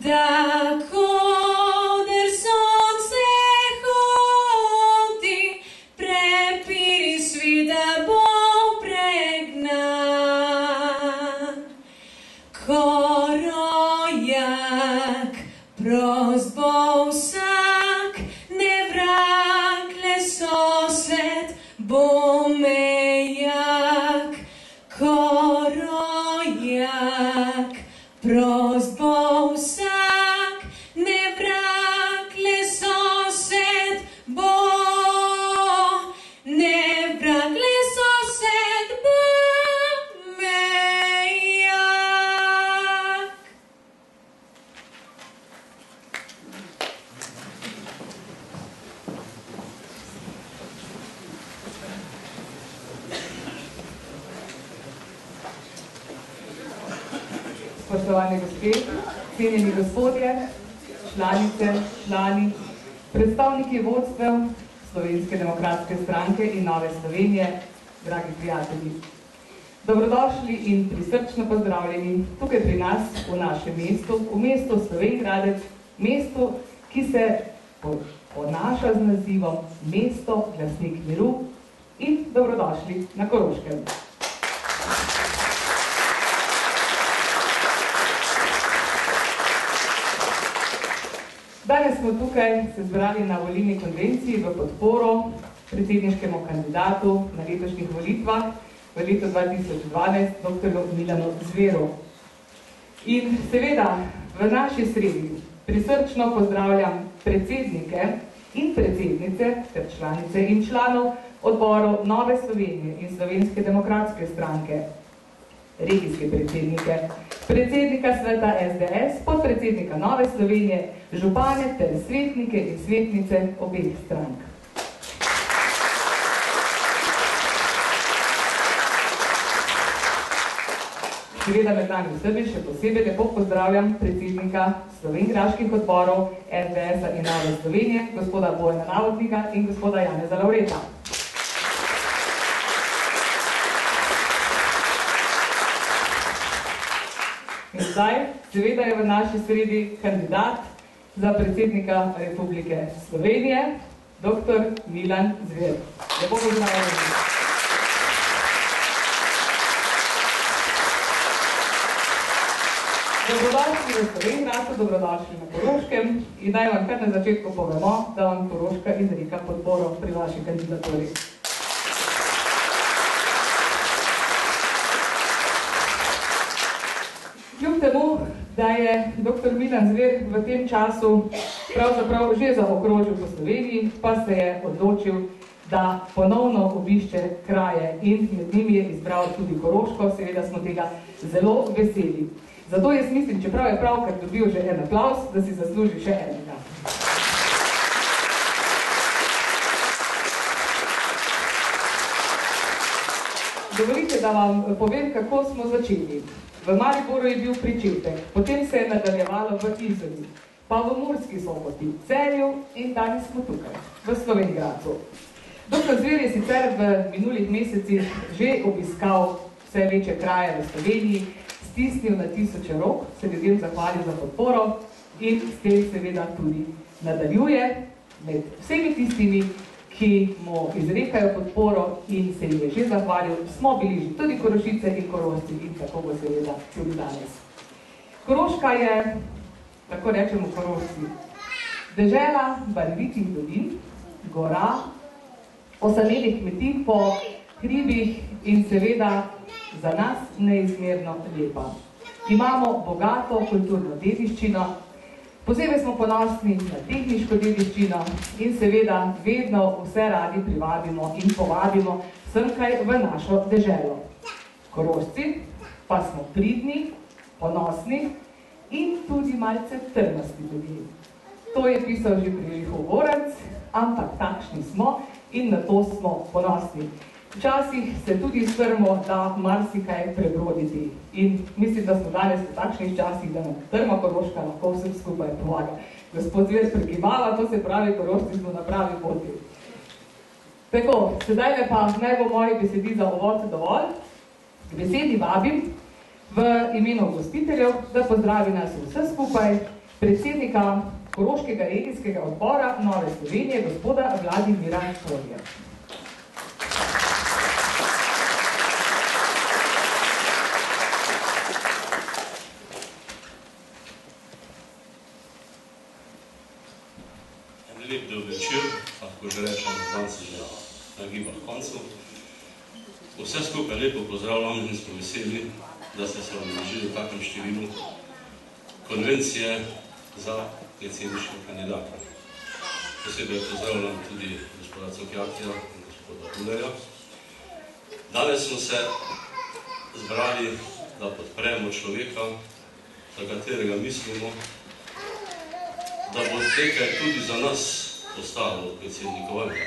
da koder sonce hodi, prepiri svida bo pregnan. Korojak, prost bo vsak, ne vrag, le sosed, bo mejak. Korojak, prost bo vsak, ne vrag, le sosed, bo ne vrag, le sosed, bo mejak. Spoštovani gospe, cenjeni gospodje, članice, člani, predstavniki vodstev Slovenske demokratske stranke in Nove Slovenije, dragi prijatelji. Dobrodošli in prisrčno pozdravljeni tukaj pri nas, v našem mestu, v mestu Slovenj Gradec, mestu, ki se ponaša z nazivom Mesto glasnik miru, in dobrodošli na Koroškem. Danes smo tukaj se zbrali na volilni konvenciji v podporo predsedniškemu kandidatu na letošnjih volitvah v letu 2012, dr. Milanu Zveru. In seveda v naši sredi prisrčno pozdravljam predsednike in predsednice ter članice in članov odborov Nove Slovenije in Slovenske demokratske stranke, regijske predsednike, predsednika sveta SDS, podpredsednika Nove Slovenije, župane ter svetnike in svetnice obeh strank. Seveda med nami vsemi še posebej lepo pozdravljam predsednika slovenjgraških odborov SDS-a in Nove Slovenije, gospoda Bojana Navodnika in gospoda Janeza Lavreta. In zdaj, seveda je v naši sredi kandidat za predsednika Republike Slovenije, dr. Milan Zver. Lepo pozdravljeni. Dobrodošli v Slovenj Gradcu, dobrodošli na Koroškem in naj vam kar na začetku povemo, da vam Koroška izreka podporo pri vaši kandidaturi. Kljub temu, da je dr. Milan Zver v tem času pravzaprav že zaokrožil po Sloveniji, pa se je odločil, da ponovno obišče kraje in med njimi je izbral tudi Koroško, seveda smo tega zelo veseli. Zato jaz mislim, čeprav je pravkar dobil že en aplavz, da si zasluži še enega. Dovolite, da vam povem, kako smo začeli. V Mariboru je bil pričetek, potem se je nadaljevalo v Izoli, pa v Murski Soboti, Celju in danes smo tukaj, v Slovenj Gradcu. Dr. Zver je sicer v minulih mesecih že obiskal vse večje kraje v Sloveniji, stisnil na tisoče rok, se ljudem zahvalil za podporo in s tem seveda tudi nadaljuje med vsemi tistimi, ki mu izrekajo podporo in se jim je že zahvalil, smo bili že tudi Korošice in Korošci in tako bo seveda tudi danes. Koroška je, tako rečemo Korošci, dežela barvitih dolin, gora, osamelih kmetij po hribih in seveda za nas neizmerno lepa. Imamo bogato kulturno dediščino, posebej smo ponosni na tehniško dediščino in seveda vedno vse radi privabimo in povabimo semkaj v našo deželo. Korošci pa smo pridni, ponosni in tudi malce trmasti ljudje. To je pisal že Prižihov Goranc, ampak takšni smo in na to smo ponosni. Včasih se tudi strmo, da marsikaj prebroditi in mislim, da smo danes v takšnih časih, da nam trma Koroška lahko vsem skupaj pomaga. Gospod Zver prekimava, to se pravi, Korošci smo na pravi poti. Tako, sedaj pa naj bo moji besedi za uvod dovolj. K besedi vabim v imenu gostiteljev, da pozdravi nas vse skupaj predsednika Koroškega regijskega odbora Nove Slovenije, gospoda Vladimira Polja. Lep dober večer, lahko že rečem, danes se že nagiba v koncu. Vse skupaj lepo pozdravljam in smo veseli, da ste se odložili v takem številu konvencije za predsedniške kandidate. Posebej pozdravljam tudi gospoda Cokjatija in gospoda Bulerja. Danes smo se zbrali, da podpremo človeka, za katerega mislimo, da bo nekaj tudi za nas ostalo predsednikovanje,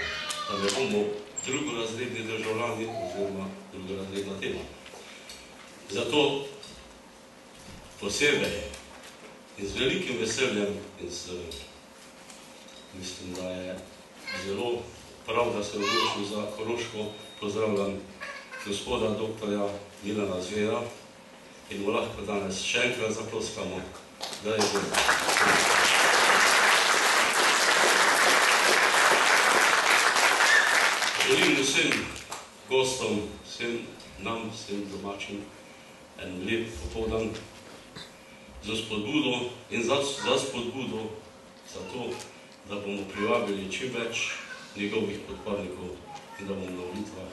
da ne bomo drugorazredni državljani oziroma drugorazredna tema. Zato posebej in z velikim veseljem in mislim, da je zelo prav, da se odločil za Koroško, pozdravljam gospoda doktorja Milana Zvera in mu lahko danes še enkrat zaploskamo, da je bil. Želim vsem gostom, vsem nam, vsem domačim en lep popoldan za spodbudo in za spodbudo za to, da bomo privabili čim več njegovih podpornikov in da bomo na volitvah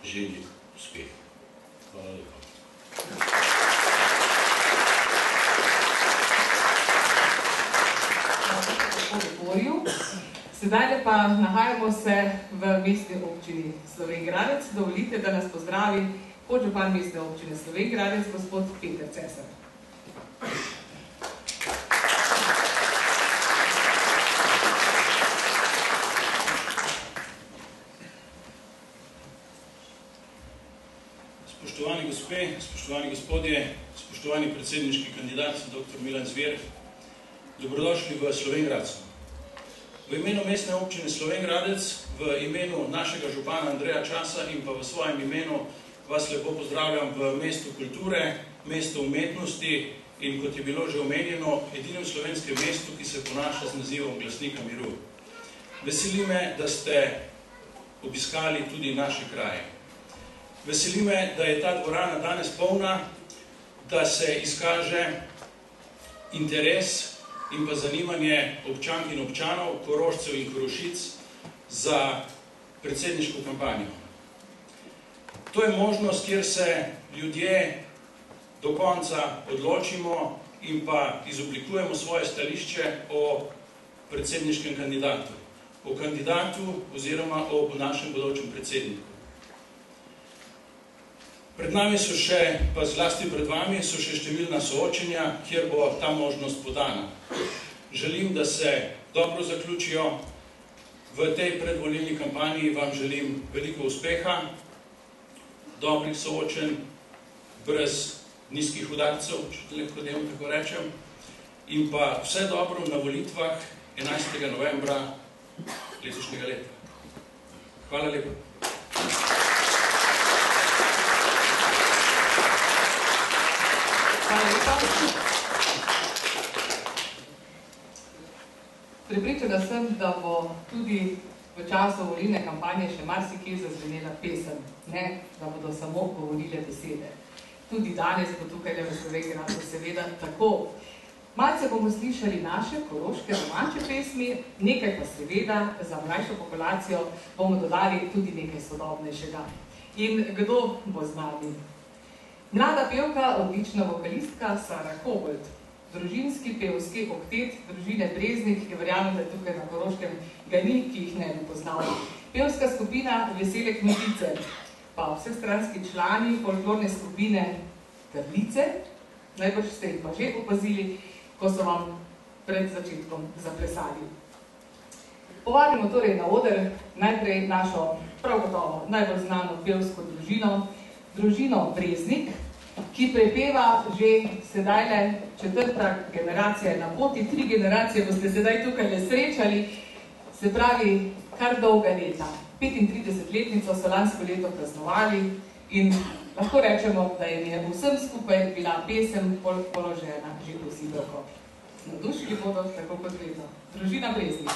želi uspeh. Hvala lepa. Sedaj pa nahajamo se v mestni občini Slovenj Gradec. Dovolite, da nas pozdravi podžupan mestne občine Slovenj Gradec, gospod Peter Cesar. Spoštovani gospe, spoštovani gospodje, spoštovani predsedniški kandidat, dr. Milan Zver, dobrodošli v Slovenj Gradcu. V imenu mestne občine Slovenj Gradec, v imenu našega župana Andreja Časa in pa v svojem imenu vas lepo pozdravljam v mestu kulture, mestu umetnosti in, kot je bilo že omenjeno, edinem slovenskem mestu, ki se ponaša z nazivom Glasnika miru. Veseli me, da ste obiskali tudi naše kraje. Veseli me, da je ta dvorana danes polna, da se izkaže interes in pa zanimanje občank in občanov, Korošcev in Korošic za predsedniško kampanjo. To je možnost, kjer se ljudje do konca odločimo in pa izoblikujemo svoje stališče o predsedniškem kandidatu. O kandidatu oziroma o našem bodočem predsedniku. Pred nami so še, pa zlasti pred vami, so še številna soočenja, kjer bo ta možnost podana. Želim, da se dobro zaključijo. V tej predvolilni kampanji vam želim veliko uspeha, dobrih soočenj, brez nizkih udarcev, če lahko tako rečem, in pa vse dobro na volitvah 11. novembra letošnjega leta. Hvala lepa. Hvala lepa. Prepričana sem, da bo tudi v času volilne kampanje še marsikje zazvenela pesem, ne, da bodo samo govorile besede. Tudi danes bo tukaj v Slovenj Gradcu seveda tako. Malce bomo slišali naše koroške domače pesmi, nekaj pa seveda za mlajšo populacijo bomo dodali tudi nekaj sodobnejšega. In kdo bo z nami? Mlada pevka, odlična vokalistka Sara Kobold, družinski pevski oktet družine Breznik, ki verjamem, da je tukaj na Koroškem ga ni, ki jih ne bi poznal. Pevska skupina Vesele kmetice, pa vsestranski člani folklorne skupine Trlice, najbrž ste jih pa že opazili, ko so vam pred začetkom zaplesali. Povabimo torej na oder najprej našo prav gotovo najbolj znano pevsko družino Breznik, ki prepeva že sedajle četrta generacija na poti, 3 generacije boste sedaj tukaj le srečali, se pravi kar dolga leta. 35-letnico so lansko leto praznovali in lahko rečemo, da jim je vsem skupaj bila pesem položena že v zibelko. Navdušili bodo tako kot vedno. Družina Breznik.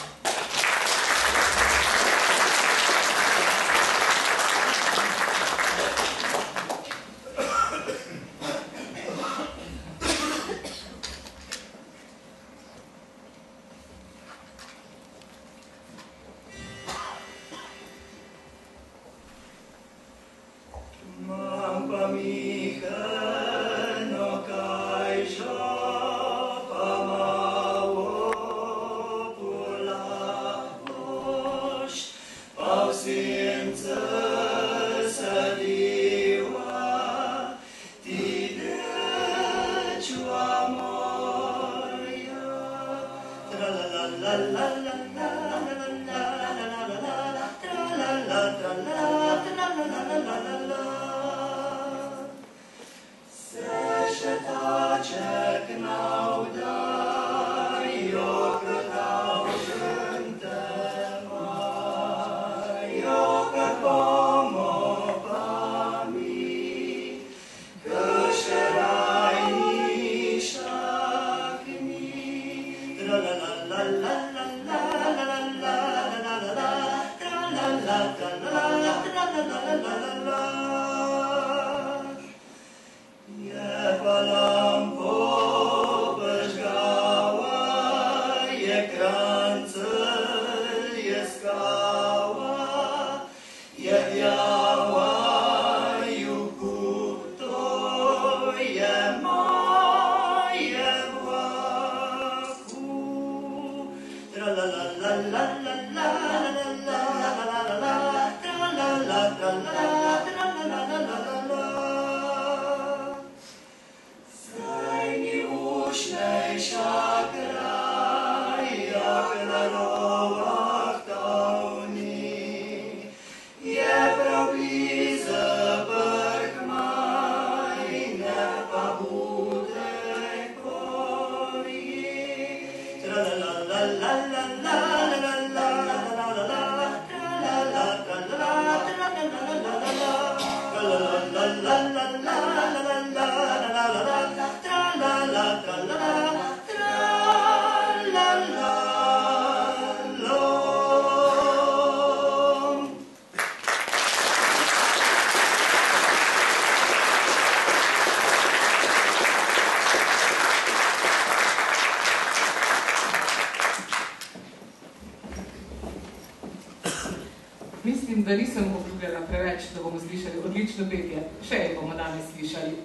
Mislim, da nisem obljubljala preveč, da bomo slišali odlično petje. Še je bomo danes slišali.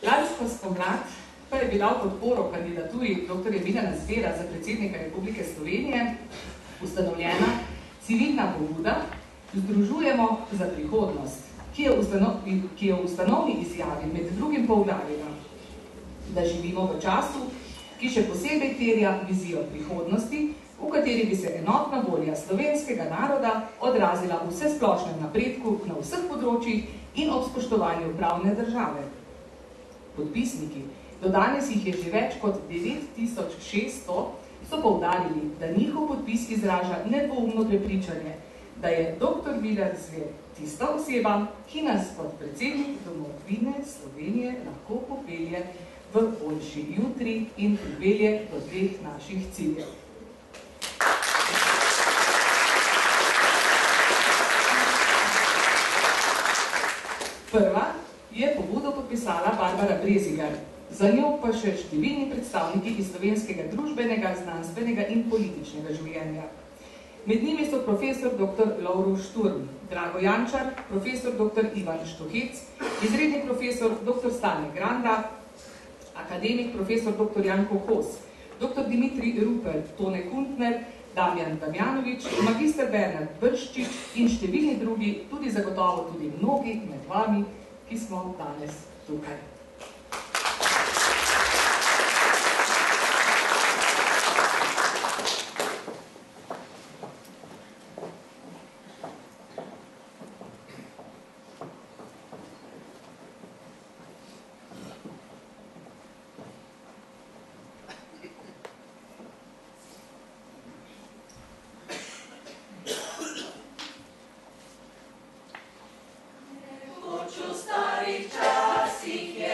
Lansko spomlad pa je bila v podporo kandidaturi dr. Milana Zvera za predsednika Republike Slovenije ustanovljena civilna pobuda Združujemo za prihodnost, ki je v ustanovni izjavi med drugim poudarila, da živimo v času, ki še posebej terja vizijo prihodnosti, v kateri bi se enotna volja slovenskega naroda odrazila v vsesplošnem napredku na vseh področjih in ob spoštovanju pravne države. Podpisniki, do danes jih je že več kot 9600, so poudarili, da njihov podpis izraža nedvoumno prepričanje, da je dr. Milan Zver tista oseba, ki nas kot predsednik domovine Slovenije lahko popelje v boljši jutri in pripelje do dveh naših ciljev. Prva je pobudo podpisala Barbara Brezigar, za njo pa še številni predstavniki iz slovenskega družbenega, znanstvenega in političnega življenja. Med njimi so profesor dr. Lovro Šturm, Drago Jančar, profesor dr. Ivan Štuhec, izredni profesor dr. Stane Granda, akademik profesor dr. Janko Kos, dr. Dimitrij Rupel, Tone Kuntner, Damjan Damjanovič, magister Bernard Brščič in številni drugi, tudi zagotovo tudi mnogi med vami, ki smo danes tukaj. V starih časih je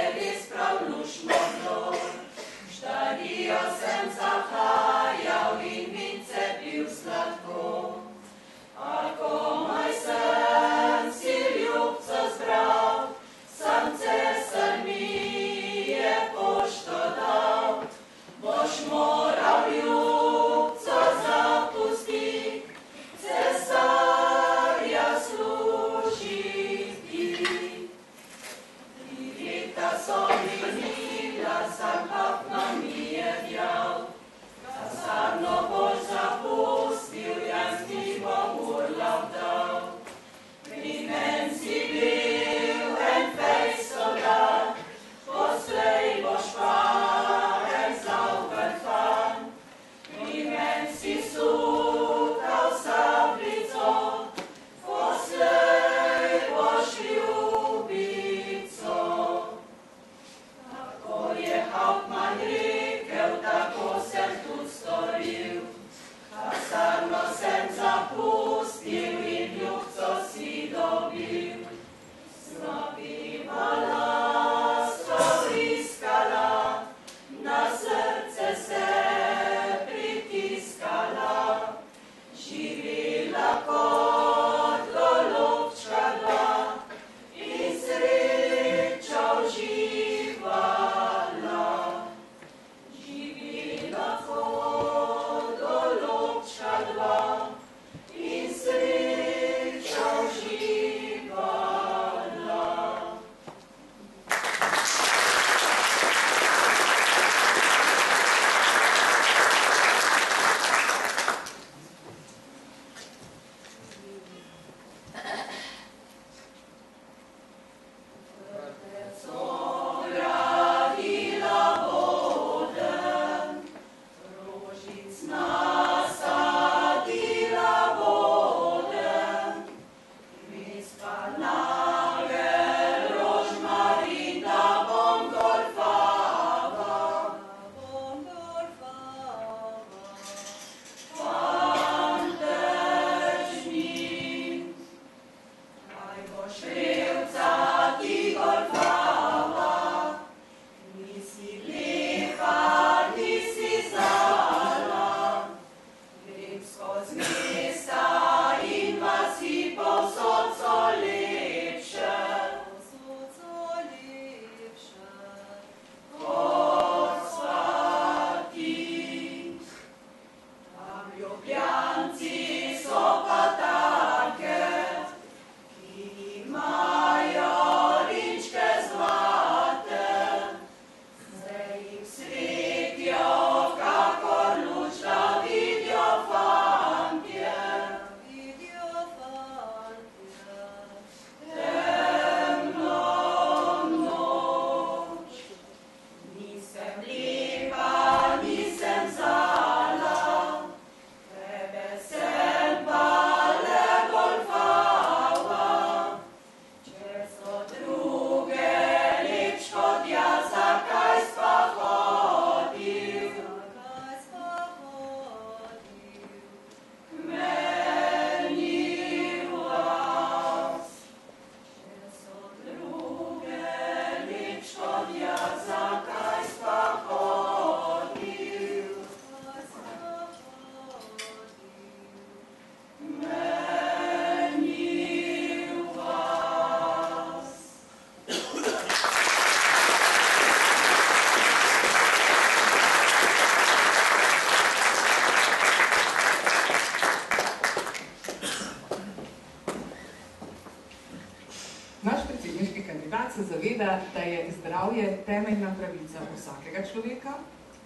se zaveda, da je zdravje temeljna pravica vsakega človeka,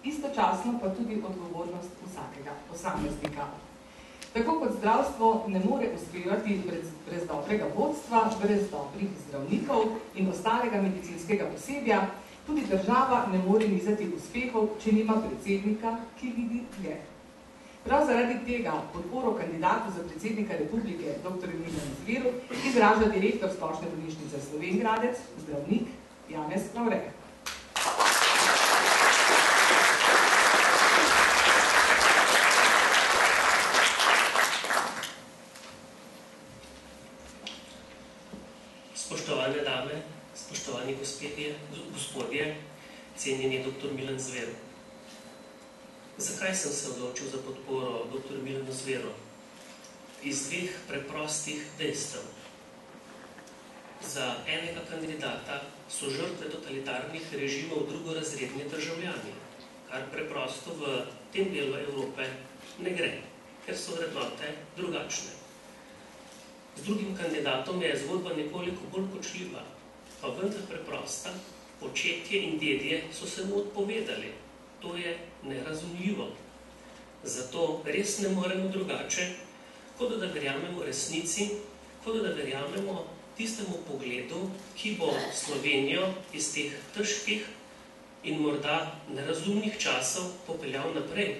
istočasno pa tudi odgovornost vsakega posameznika. Tako kot zdravstvo ne more uspevati brez dobrega vodstva, brez dobrih zdravnikov in ostalega medicinskega osebja, tudi država ne more nizati uspehov, če nima predsednika, ki vidi dlje. Prav zaradi tega podporo kandidatu za predsednika republike, dr. Milanu Zveru, izraža direktor Splošne bolnišnice Slovenj Gradec, zdravnik Janez Lavre. Spoštovane dame, spoštovani gospodje, cenjeni dr. Milan Zver. Zakaj sem se odločil za podporo dr. Milanu Zveru? Iz dveh preprostih dejstev. Za enega kandidata so žrtve totalitarnih režimov drugorazredni državljani, kar preprosto v tem delu Evrope ne gre, ker so vrednote drugačne. Z drugim kandidatom je zgodba nekoliko bolj kočljiva, pa vendar preprosta, očetje in dedje so se mu odpovedali. To je nerazumljivo. Zato res ne moremo drugače, kot da verjamemo resnici, kot da verjamemo tistemu pogledu, ki bo Slovenijo iz teh težkih in morda nerazumnih časov popeljal naprej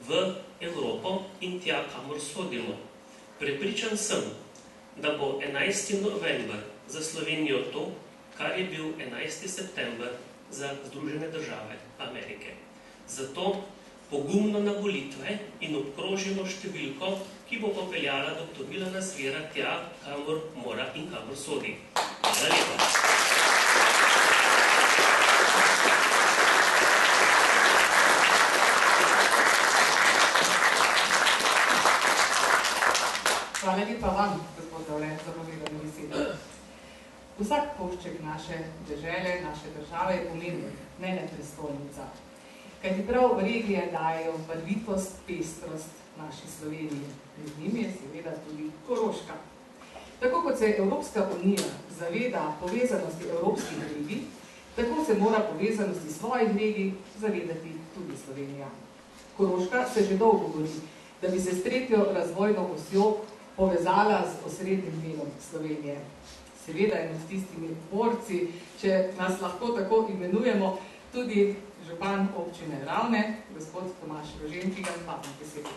v Evropo in tja, kamor sodimo. Prepričan sem, da bo 11. november za Slovenijo to, kar je bil 11. september za Združene države Amerike. Zato pogumno na volitve in obkrožimo številko, ki bo popeljala dr. Milana Zvera tja, kamor mora in kamor sodi. Hvala lepa. Hvala lepa vam, gospod Zavlen, za povedane besede. Vsak košček naše dežele, naše države je pomemben, ne le prestolnica. Kajti prav regije dajo barvitost, pestrost naši Sloveniji. Med njimi je seveda tudi Koroška. Tako kot se Evropska unija zaveda povezanosti evropskih regij, tako se mora povezanosti svojih regij zavedati tudi Slovenija. Koroška se že dolgo govori, da bi se s tretjo razvojno osjo povezala z osrednjim delom Slovenije. Seveda je med tistimi borci, če nas lahko tako imenujemo, tudi župan občine Ravne, gospod Tomaž Rožen, ki ga imamo besedo.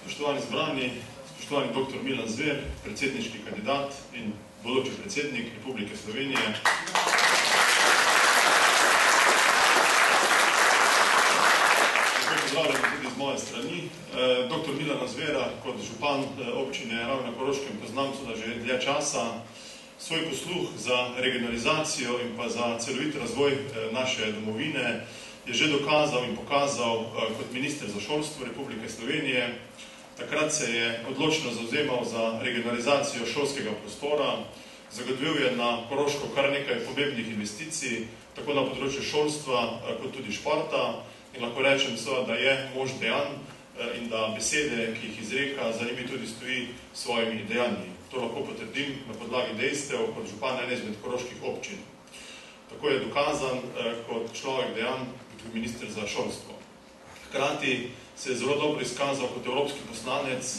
Spoštovani zbrani, spoštovani dr. Milan Zver, predsedniški kandidat in bodoči predsednik Republike Slovenije. Pozdravljam tudi z moje strani. Dr. Milana Zvera kot župan občine Ravne na Koroškem poznam že dlje časa. Svoj posluh za regionalizacijo in pa za celovit razvoj naše domovine je že dokazal in pokazal kot minister za šolstvo Republike Slovenije. Takrat se je odločno zavzemal za regionalizacijo šolskega prostora, zagotovil je na Koroško kar nekaj pomembnih investicij, tako na področju šolstva kot tudi športa. In lahko rečem, da je mož dejanj in da besede, ki jih izreka, za njimi tudi stoji svojimi dejanji. To lahko potrdim na podlagi dejstev kot župan ene izmed koroških občin. Tako je dokazan kot človek dejanj, kot minister za šolstvo. Hkrati se je zelo dobro izkazal kot evropski poslanec.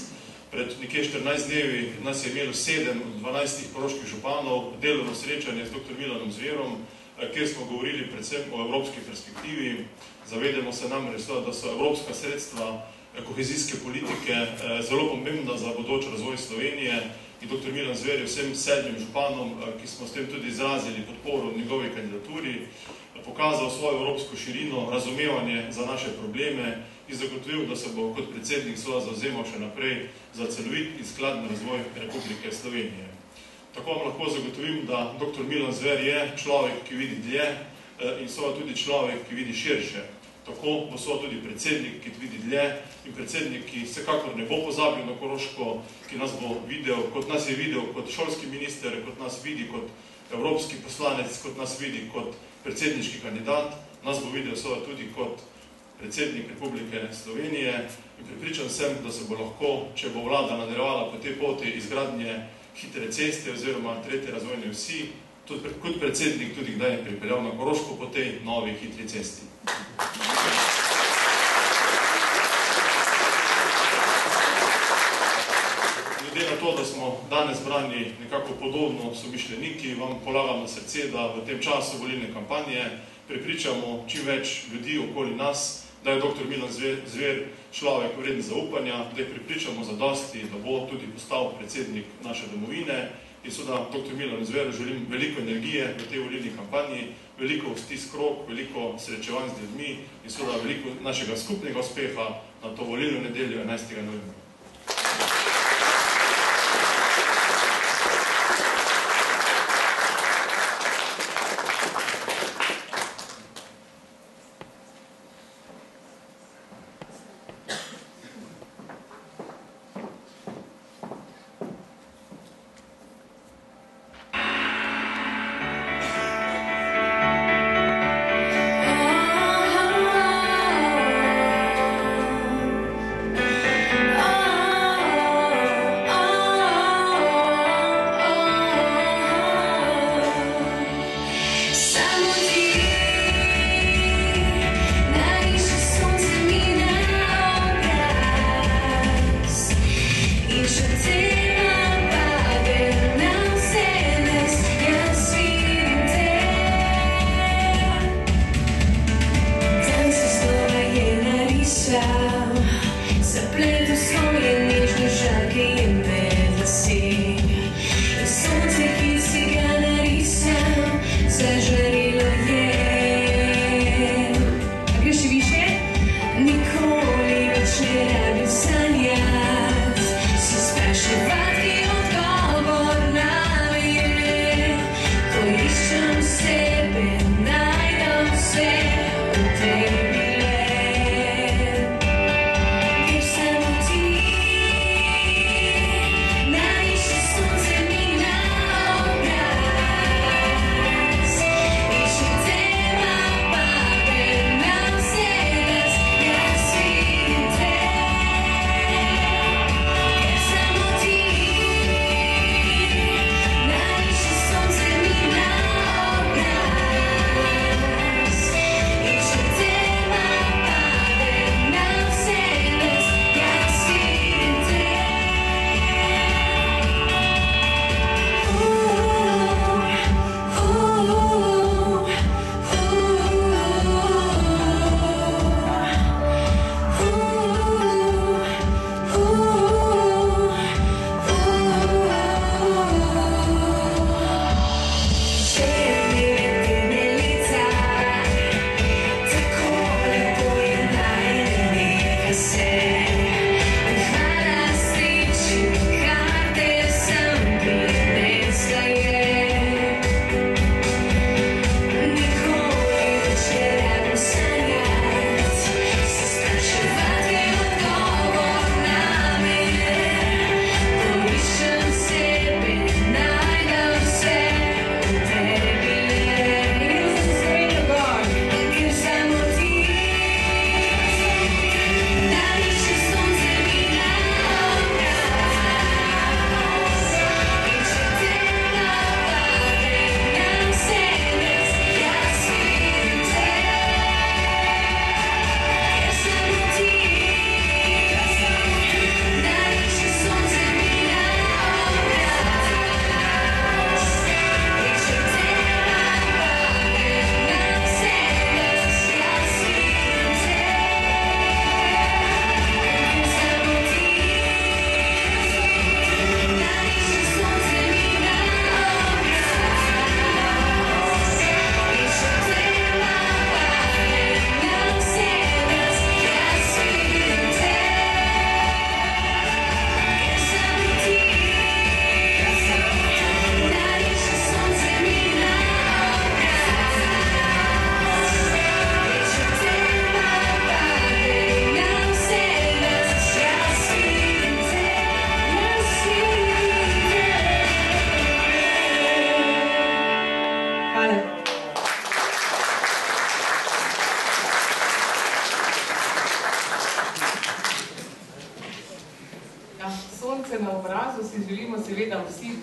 Pred nekje 14 dnevi nas je imelo 7 od 12 koroških županov delovno srečanje z dr. Milanom Zverom, kjer smo govorili predvsem o evropski perspektivi. Zavedamo se namreč, da so evropska sredstva kohezijske politike zelo pomembna za bodoč razvoj Slovenije in dr. Milan Zver je vsem 7 županom, ki smo s tem tudi izrazili podporo njegovi kandidaturi, pokazal svojo evropsko širino, razumevanje za naše probleme in zagotovil, da se bo kot predsednik zavzemal še naprej za celovit in skladen razvoj Republike Slovenije. Tako vam lahko zagotovim, da dr. Milan Zver je človek, ki vidi dlje in tudi človek, ki vidi širše. Tako bo tudi predsednik, ki vidi dlje in predsednik, ki vsekakor ne bo pozabil na Koroško, ki nas bo videl, kot nas je videl kot šolski minister, kot nas vidi kot evropski poslanec, kot nas vidi kot predsedniški kandidat, nas bo videl tudi kot predsednik Republike Slovenije in prepričan sem, da se bo lahko, če bo vlada nadaljevala po tej poti izgradnje hitre ceste oziroma tretje razvojne vsi, tudi kot predsednik tudi kdaj pripeljal na Koroško po tej novi hitri cesti. Glede na to, da smo danes zbrani nekako podobno somišljeniki, vam polagam na srce, da v tem času volilne kampanje prepričamo čim več ljudi okoli nas, da je dr. Milan Zver človek vreden zaupanja, da jih prepričamo zadosti, da bo tudi postal predsednik naše domovine. In dr. Milanu Zveru želim veliko energije v tej volilni kampanji, veliko stisk rok, veliko srečevanj z ljudmi in veliko našega skupnega uspeha na to volilno nedeljo 11. novembra.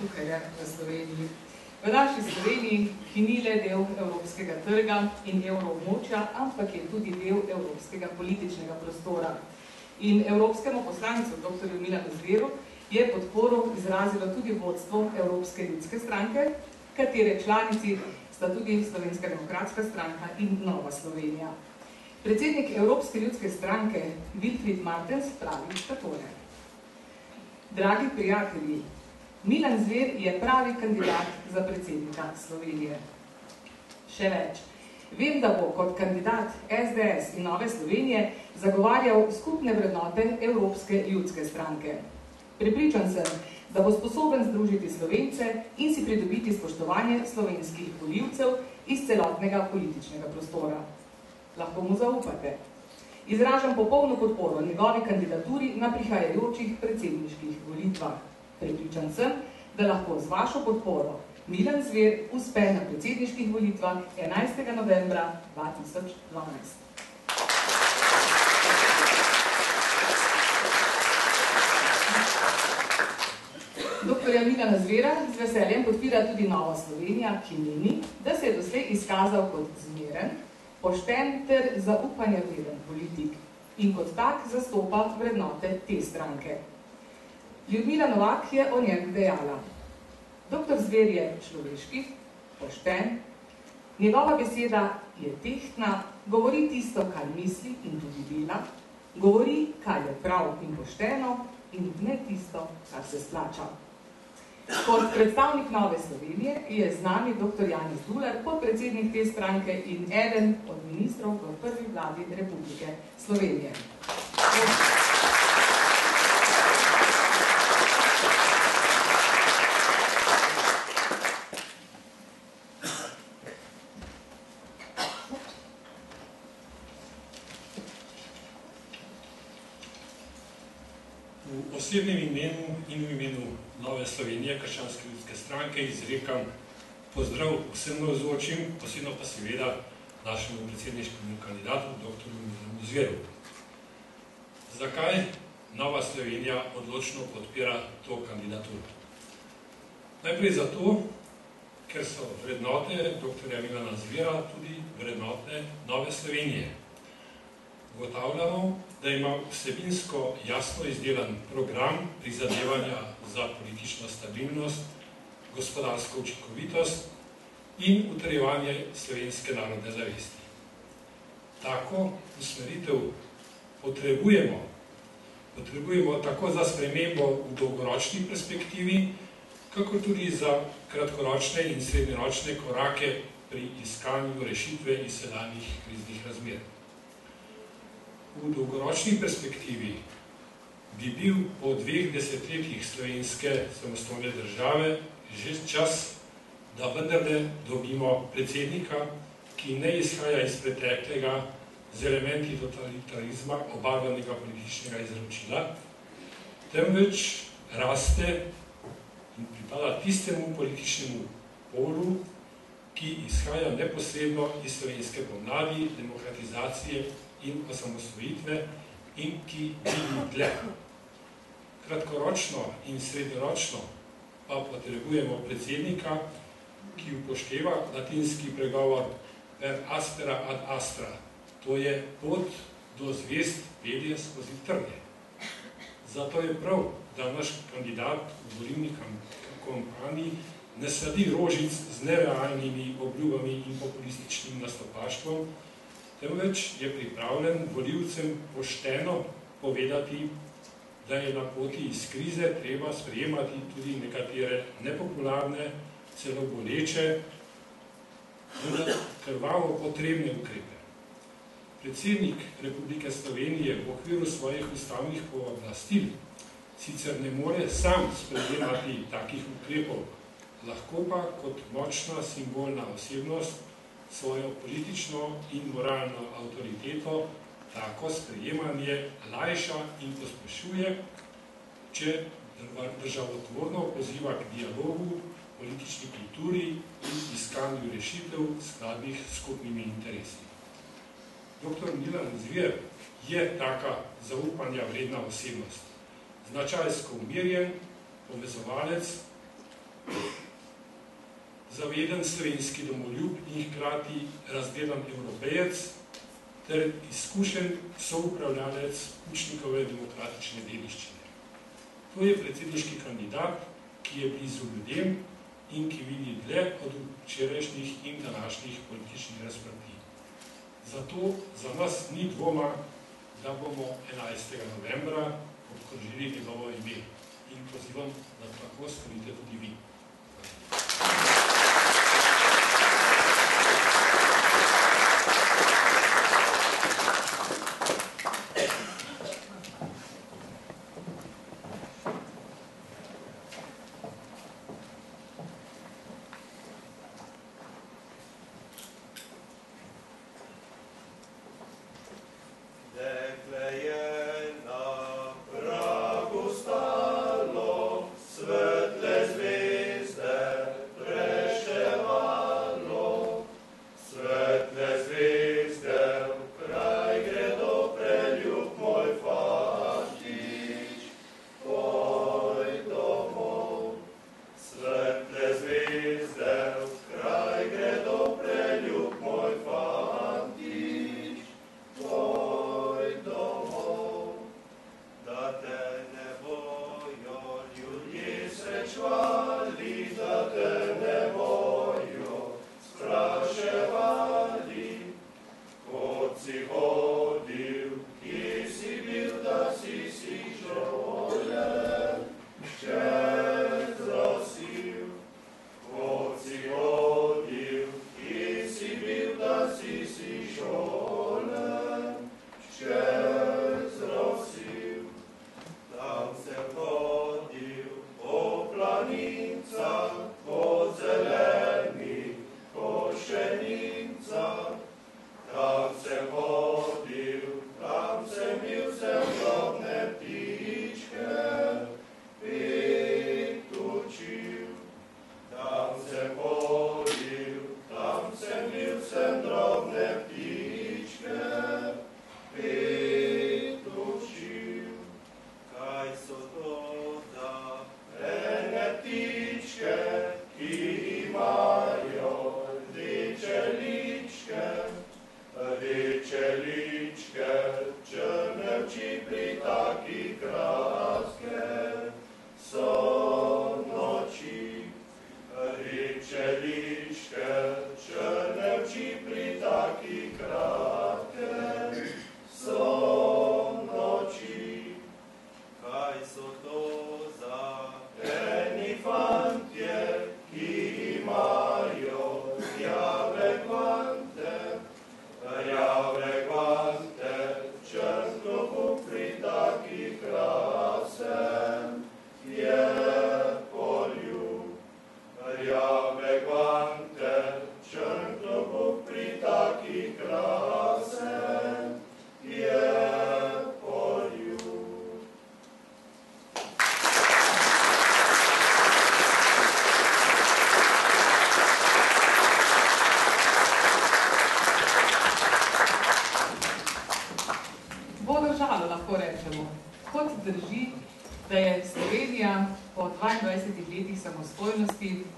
tukaj v Sloveniji. V naši Sloveniji, ki ni le del evropskega trga in evroobmočja, ampak je tudi del evropskega političnega prostora. In evropskemu poslancu, dr. Milanu Zveru, je podporo izrazilo tudi vodstvo Evropske ljudske stranke, katere članici sta tudi Slovenska demokratska stranka in Nova Slovenija. Predsednik Evropske ljudske stranke Wilfried Martens pravi takole. Dragi prijatelji, Milan Zver je pravi kandidat za predsednika Slovenije. Še več. Vem, da bo kot kandidat SDS in Nove Slovenije zagovarjal skupne vrednote Evropske ljudske stranke. Prepričan sem, da bo sposoben združiti Slovence in si pridobiti spoštovanje slovenskih volivcev iz celotnega političnega prostora. Lahko mu zaupate. Izražam popolno podporo njegovi kandidaturi na prihajajočih predsedniških volitvah. Prepričan sem, da lahko z vašo podporo Milan Zver uspe na predsedniških volitvah 11. novembra 2012. Doktorja Milana Zvera z veseljem podpira tudi Nova Slovenija, ki meni, da se je doslej izkazal kot zmeren, pošten ter zaupanja vreden politik in kot tak zastopa vrednote te stranke. Ljudmila Novak je o njem dejala. Doktor Zver je človeški, pošten, njegova beseda je tehtna, govori tisto, kar misli in tudi dela, govori, kar je prav in pošteno in ne tisto, kar se splača. Kot predstavnik Nove Slovenije je z nami dr. Janez Dular, podpredsednik te stranke in eden od ministrov v prvi vladi Republike Slovenije. V osebnem imenu in v imenu Nove Slovenije, Krščanske ljudske stranke, izrekam pozdrav vsem navzočim, posebno pa seveda našemu predsedniškemu kandidatu, dr. Milanu Zveru. Zakaj Nova Slovenija odločno podpira to kandidaturo? Najprej zato, ker so vrednote dr. Milana Zvera tudi vrednote Nove Slovenije. Ugotavljamo, da ima vsebinsko jasno izdelan program prizadevanja za politično stabilnost, gospodarsko učinkovitost in utrjevanje slovenske narodne zavesti. Tako usmeritev potrebujemo tako za spremembo v dolgoročni perspektivi, kakor tudi za kratkoročne in srednjeročne korake pri iskanju rešitve iz sedanjih kriznih razmer. V dolgoročni perspektivi bi bil po 2 desetletjih slovenske samostojne države že čas, da vendarle dobimo predsednika, ki ne izhaja iz preteklega z elementi totalitarizma obarvanega političnega izročila, temveč raste in pripada tistemu političnemu polu, ki izhaja neposredno iz slovenske pomladi, demokratizacije in osamosvojitve in ki vidi dlje. Kratkoročno in srednjeročno pa potrebujemo predsednika, ki upošteva latinski pregovor per aspera ad astra, to je pot do zvezd pelje skozi trnje. Zato je prav, da naš kandidat v volilni kampanji ne sadi rožic z nerealnimi obljubami in populističnim nastopaštvom, temveč je pripravljen volivcem pošteno povedati, da je na poti iz krize treba sprejemati tudi nekatere nepopularne, celo boleče, vendar krvavo potrebne ukrepe. Predsednik Republike Slovenije v okviru svojih ustavnih pooblastil sicer ne more sam sprejemati takih ukrepov, lahko pa kot močna simbolna osebnost svojo politično in moralno avtoriteto tako sprejemanje lajša in pospešuje, če državotvorno poziva k dialogu, politični kulturi in iskanju rešitev skladnih s skupnimi interesi. Dr. Milan Zver je taka zaupanja vredna osebnost, značajsko umirjen, povezovalec, zaveden slovenski domoljub in hkrati razdelan evropejec ter izkušen soupravljalec Pučnikove demokratične dediščine. To je predsedniški kandidat, ki je blizu ljudem in ki vidi dlje od včerajšnjih in današnjih političnih razprtij. Zato za nas ni dvoma, da bomo 11. novembra obkrožili njegovo ime in pozivam, da tako storite tudi vi.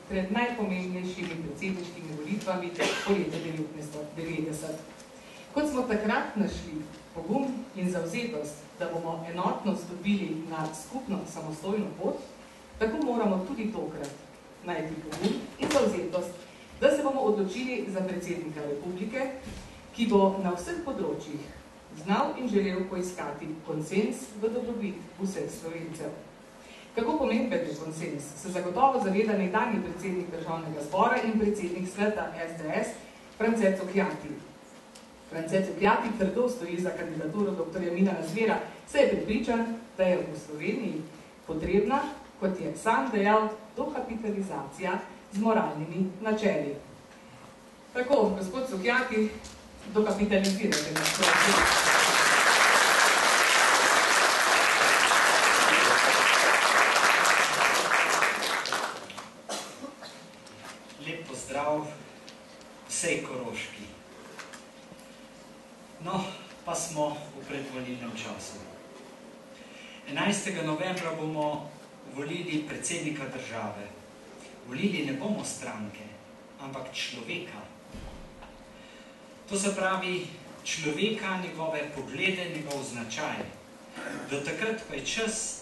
Pred najpomembnejšimi predsedniškimi volitvami poleta 1990. Kot smo takrat našli pogum in zavzetost, da bomo enotnost dobili na skupno samostojno pot, tako moramo tudi tokrat najti pogum in zavzetost, da se bomo odločili za predsednika republike, ki bo na vseh področjih znal in želel poiskati konsens v dobrobit vseh Slovencev. Kako pomemben je konsens, se zagotovo zaveda nekdanji predsednik Državnega zbora in predsednik sveta SDS, France Cukjati. France Cukjati trdo stoji za kandidaturo dr. Milana Zvera, saj je prepričan, da je v Sloveniji potrebna, kot je sam dejal, dokapitalizacija z moralnimi načeli. Tako, gospod Cukjati, dokapitalizirajte nas. Pozdrav vsej Koroški. No, pa smo v predvolilnem času. 11. novembra bomo volili predsednika države. Volili ne bomo stranke, ampak človeka. To se pravi človeka, njegove poglede, njegov značaj. Do takrat pa je čas,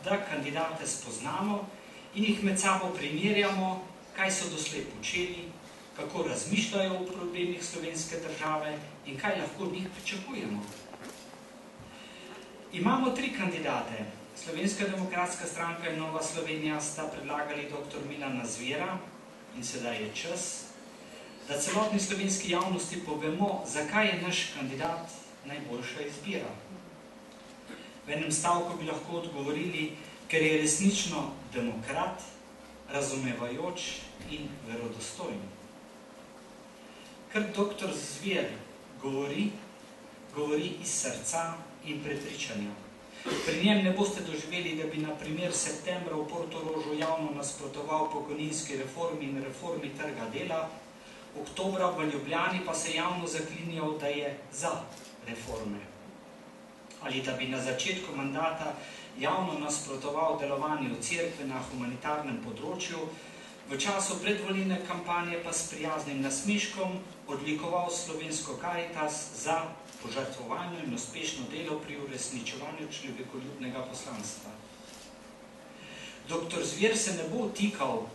da kandidate spoznamo in jih med sabo primerjamo, kaj so doslej počeli, kako razmišljajo o problemih slovenske države in kaj lahko od njih pričakujemo. Imamo 3 kandidate. Slovenska demokratska stranka in Nova Slovenija sta predlagali dr. Milana Zvera in sedaj je čas, da celotni slovenski javnosti povemo, zakaj je naš kandidat najboljša izbira. V enem stavku bi lahko odgovorili, ker je resnično demokrat, razumevajoč in verodostojen. Ker dr. Zver govori iz srca in prepričanja. Pri njem ne boste doživeli, da bi na primer septembra v Portorožu javno nasprotoval pokojninski reformi in reformi trga dela, oktobra v Ljubljani pa se javno zaklinjal, da je za reforme. Ali da bi na začetku mandata javno nasprotoval delovanju cerkve na humanitarnem področju, v času predvolilne kampanje pa s prijaznim nasmeškom odlikoval slovensko Karitas za požrtvovanje in uspešno delo pri uresničevanju človekoljubnega poslanstva. Dr. Zver se ne bo vtikal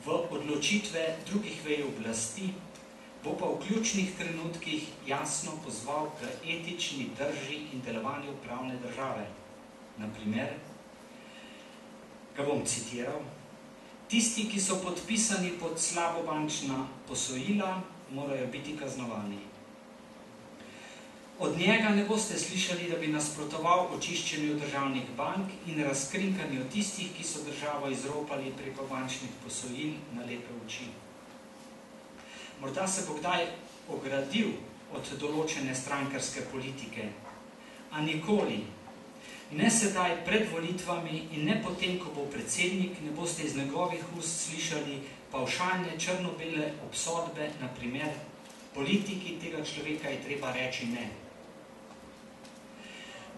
v odločitve drugih vej oblasti, bo pa v ključnih trenutkih jasno pozval k etični drži in delovanju pravne države. Naprimer, ga bom citiral, tisti, ki so podpisani pod slabobančna posojila, morajo biti kaznovani. Od njega ne boste slišali, da bi nasprotoval očiščenju državnih bank in razkrinkanju tistih, ki so državo izropali preko bančnih posojil na lepe oči. Morda se bo kdaj ogradil od določene strankarske politike, a nikoli, ne sedaj pred volitvami in ne potem, ko bo predsednik, ne boste iz njegovih ust slišali pavšalne črno-bele obsodbe, na primer, politiki tega človeka je treba reči ne.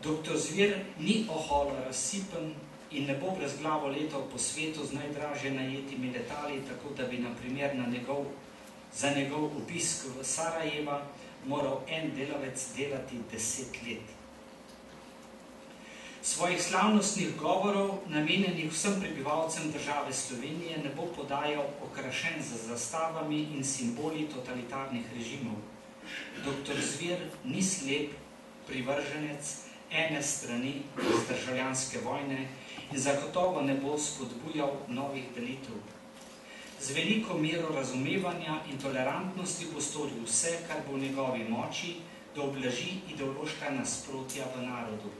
Dr. Zver ni oholo razsipen in ne bo brezglavo letal po svetu z najdražje najetimi letali, tako da bi na primer za njegov obisk v Sarajeva moral en delavec delati 10 let. Svojih slavnostnih govorov, namenjenih vsem prebivalcem države Slovenije, ne bo podajal okrašen z zastavami in simboli totalitarnih režimov. Dr. Zver ni slep privrženec ene strani iz državljanske vojne in zagotovo ne bo spodbujal novih delitev. Z veliko mero razumevanja in tolerantnosti bo storil vse, kar bo v njegovi moči, da oblaži ideološka nasprotja v narodu.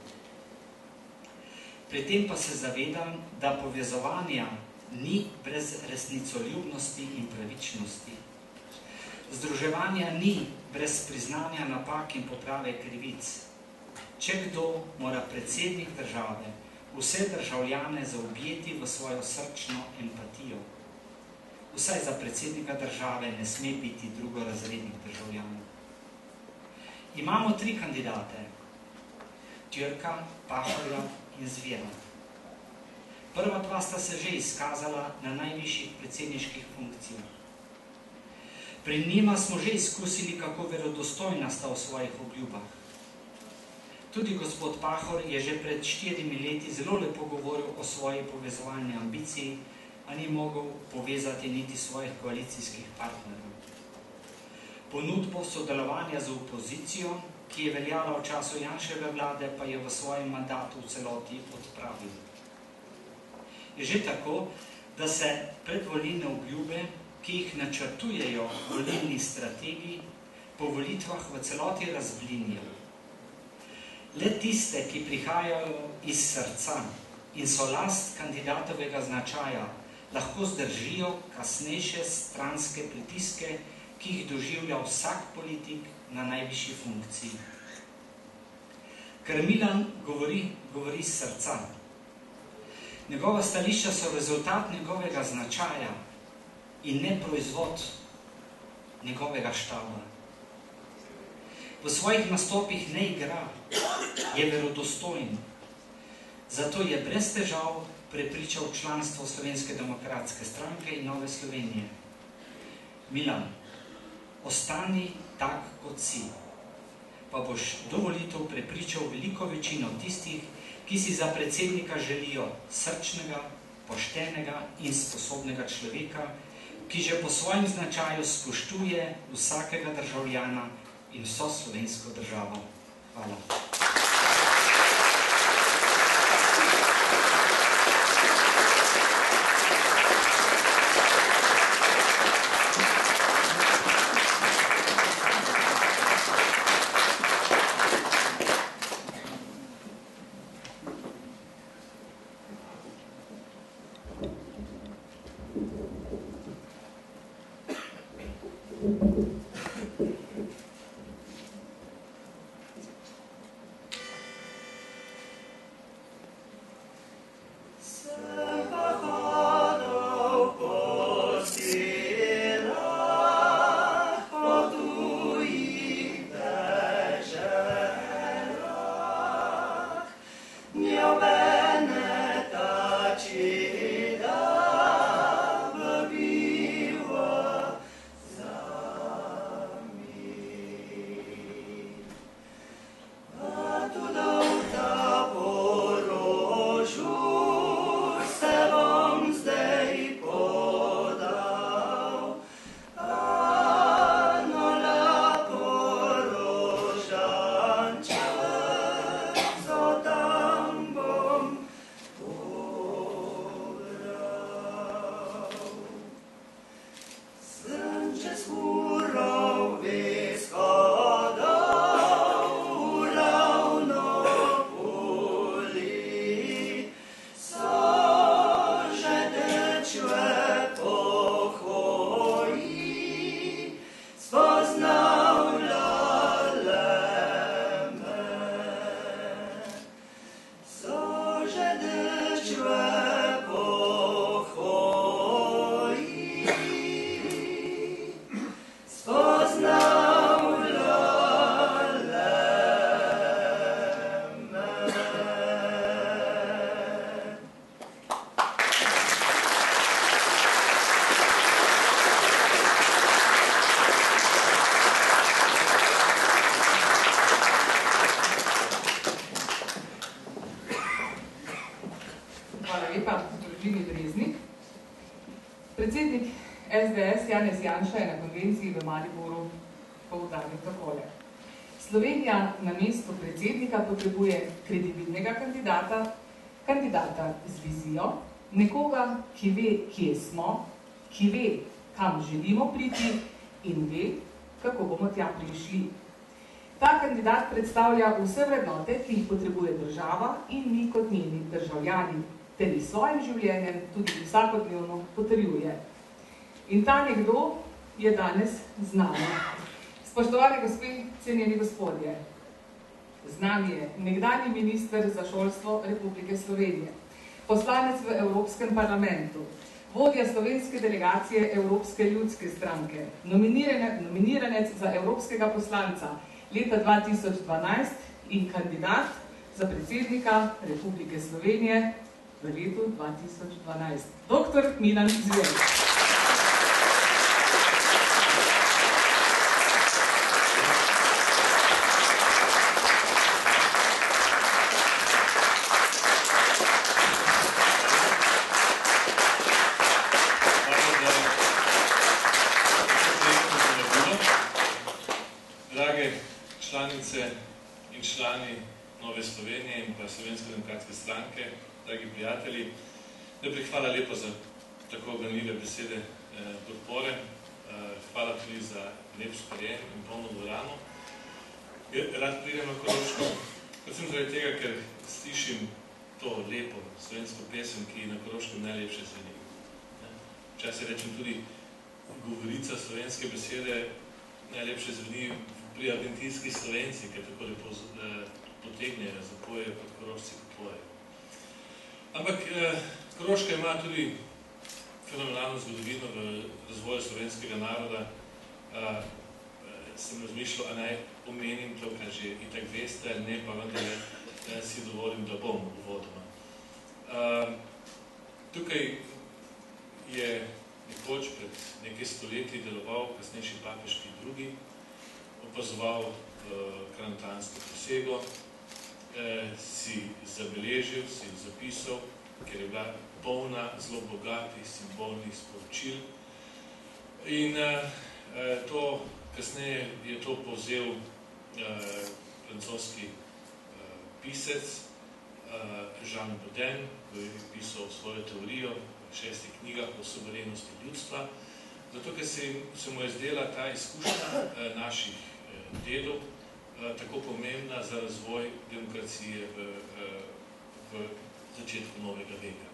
Pri tem pa se zavedam, da povezovanja ni brez resnicoljubnosti in pravičnosti. Združevanja ni brez priznanja napak in poprave krivic. Če kdo, mora predsednik države vse državljane zaobjeti v svojo srčno empatijo. Vsaj za predsednika države ne sme biti drugorazrednih državljanov. Imamo 3 kandidate, Türka, Pahorja in Zvera. Prva 2 sta se že izkazala na najvišjih predsedniških funkcijah. Pri njima smo že izkusili, kako verodostojna sta v svojih obljubah. Tudi gospod Pahor je že pred 4 leti zelo lepo govoril o svoji povezovalni ambiciji, a ni mogel povezati niti svojih koalicijskih partnerjev. Ponudbo sodelovanja z opozicijo, ki je veljala v času Janševe vlade, pa je v svojem mandatu v celoti odpravil. Je že tako, da se predvolilne obljube, ki jih načrtujejo volilni strategiji, po volitvah v celoti razblinijo. Le tiste, ki prihajajo iz srca in so last kandidatovega značaja, lahko zdržijo kasnejše stranske pritiske, ki jih doživlja vsak politik na najvišji funkciji. Ker Milan govori iz srca. Njegova stališča so rezultat njegovega značaja in ne proizvod njegovega štaba. V svojih nastopih ne igra, je verodostojen. Zato je brez težav prepričal članstvo Slovenske demokratske stranke in Nove Slovenije. Milan, ostani tak, kot si, pa boš do volitev prepričal veliko večino tistih, ki si za predsednika želijo srčnega, poštenega in sposobnega človeka, ki že po svojem značaju spoštuje vsakega državljana in vso slovensko državo. Hvala. Predsednik SDS Janez Janša je na konvenciji v Mariboru poudaril takole. Slovenija na mesto predsednika potrebuje kredibilnega kandidata z vizijo, nekoga, ki ve, kje smo, ki ve, kam želimo priti in ve, kako bomo tja prišli. Ta kandidat predstavlja vse vrednote, ki jih potrebuje država in mi kot njeni državljani, ter s svojim življenjem tudi vsakodnevno potrjuje. In ta nekdo je danes z nami. Spoštovani gospe, cenjeni gospodje, z nami je nekdanji minister za šolstvo Republike Slovenije, poslanec v Evropskem parlamentu, vodja slovenske delegacije Evropske ljudske stranke, nominiranec za evropskega poslanca leta 2012 in kandidat za predsednika Republike Slovenije v letu 2012. Dr. Milan Zver. Drage članice in člani Nove Slovenije in pa Slovenske demokratske stranke, dragi prijatelji, najprej hvala lepo za tako ganljive besede podpore. Hvala tudi za lep sprejem in polno dvorano. Rad pridem na Koroško, predvsem zaradi tega, ker slišim to lepo slovensko pesem, ki na Koroškem najlepše zveni. Včasih rečem tudi govorica slovenske besede najlepše zveni pri argentinski Slovenci, ker tako lepo potegnejo, zapojejo kot Korošci popojejo. Ampak Koroška ima tudi fenomenalno zgodovino v razvoju slovenskega naroda. Sem razmišljal, a naj omenim to, kar že itak veste, ali ne, pa vendar si dovolim, da bom uvodoma. Tukaj je nekoč pred nekaj stoletji deloval kasnejši papeški drugi, opazoval karantansko posego, si zabeležil, si zapisal, ker je bila polna zelo bogatih simbolnih sporočil. In kasneje je to povzel francoski pisec Jean Bodin, ki je pisal svojo teorijo v 6 knjigah o suverenosti ljudstva, zato ker se mu je zdela ta izkušnja naših dedov tako pomembna za razvoj demokracije v začetku novega veka.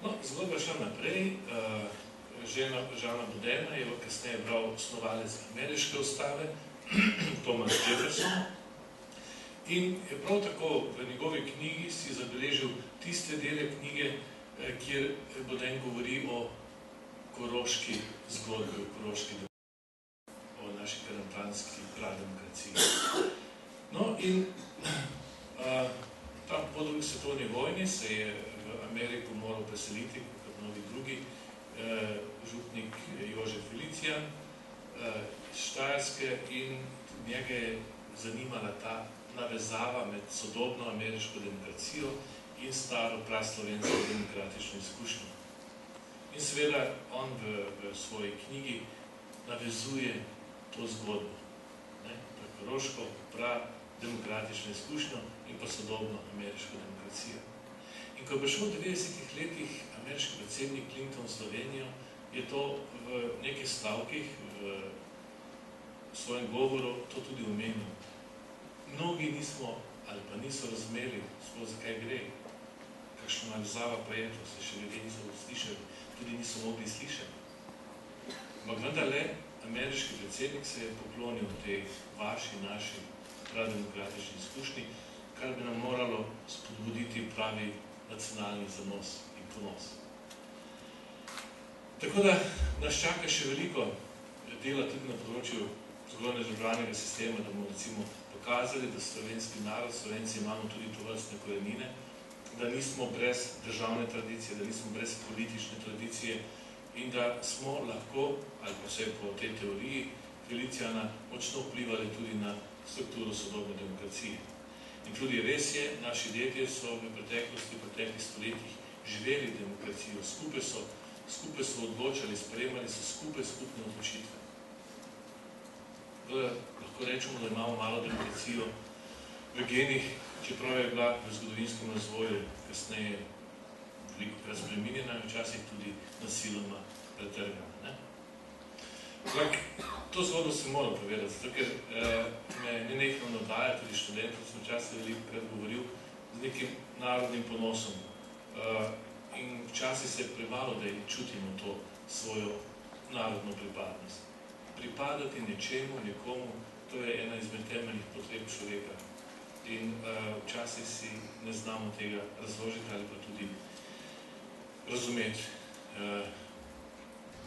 No, zgodba šla naprej. Žana Bodena je kasneje bral snovalec ameriške ustave, Thomas Jefferson, in je prav tako v njegovi knjigi si zabeležil tiste dele knjige, kjer Boden govori o koroški zgodbi, o koroški demokraciji, o naši karantanski prademokraciji. No in tam po drugi svetovni vojni se je v Ameriko moral preseliti, kot mnogi drugi, župnik Jožef Felicijan iz Štajerske, in njega je zanimala ta navezava med sodobno ameriško demokracijo in staro praslovensko demokratično izkušnjo. In seveda on v svoji knjigi navezuje to zgodbo, koroško demokratično izkušnjo in pa sodobno ameriško demokracijo. In ko je prišel v 90-ih letih ameriški predsednik Clinton v Slovenijo, je to v nekaj stavkih v svojem govoru to tudi omenil. Mnogi nismo ali pa niso razumeli, sploh zakaj gre, kakšna navezava pa je, to se še ljudje niso slišali, tudi niso mogli slišati. Ampak vendarle, ameriški predsednik se je poklonil tej vaši, naši prademokratični izkušnji, kar bi nam moralo spodbuditi pravi nacionalni zanos in ponos. Tako da nas čaka še veliko dela tudi na področju vzgojno-izobraževalnega sistema, da bomo recimo pokazali, da slovenski narod, Slovenci imamo tudi tovrstne korenine, da nismo brez državne tradicije, da nismo brez politične tradicije in da smo lahko, ali pa vse po tej teoriji Felicijana, močno vplivali tudi na strukturo sodobne demokracije. In tudi res je, naši dedje so v preteklosti, v preteklih stoletjih živeli demokracijo, skupaj so odločali, sprejemali so skupne odločitve. Lahko rečemo, da imamo malo demokracijo v genih, čeprav je bila v zgodovinskem razvoju kasneje veliko krat spremenjena in včasih tudi nasiloma pretrgana. Ampak to zgodbo se moram povedati, zato ker me nenehno navdaja, tudi študentov sem včasih veliko krat govoril z nekim narodnim ponosom. In včasih se premalo, da čutimo to svojo narodno pripadnost. Pripadati nečemu, nekomu, to je ena izmed temeljnih potreb človeka. In včasih si ne znamo tega razložiti ali pa tudi razumeti.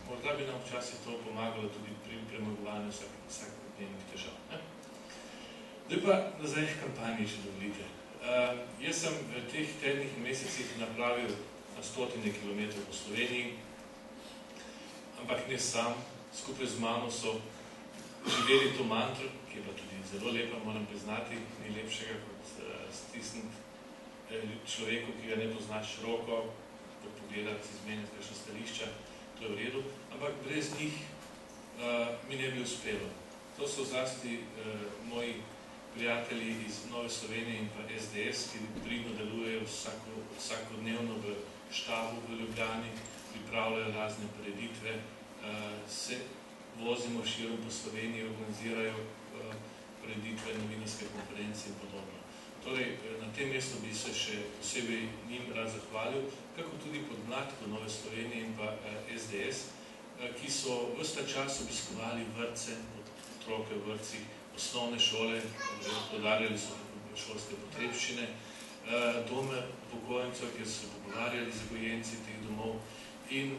Morda bi nam včasih to pomagalo tudi pri premagovanju vsakodnevnih težav. Zdaj pa nazaj k kampanji, če dovolite. Jaz sem v teh tednih in mesecih napravil na 100 kilometrov po Sloveniji, ampak ne sam, skupaj z mano so živeli to mantro, ki je bila tudi zelo lepa, moram priznati, ni lepšega kot stisniti človeku, ki ga ne poznaš široko, pogledati, izmenjati kakšna stališča, to je v redu, ampak brez njih mi ne bi uspelo. To so zlasti moji prijatelji iz Nove Slovenije in pa SDS, ki pridno delujejo vsakodnevno v štabu v Ljubljani, pripravljajo razne prireditve, se vozimo širom po Sloveniji, organizirajo prireditve, novinarske konference in podobno. Torej, na tem mestu bi se še posebej njim rad zahvalil, kako tudi podmladku Nove Slovenije in pa SDS, ki so ves ta čas obiskovali vrtce, otroke v vrtcih, osnovne šole, podarjali so šolske potrebščine, dome upokojencev, kjer so pogovarjali z gojenci teh domov in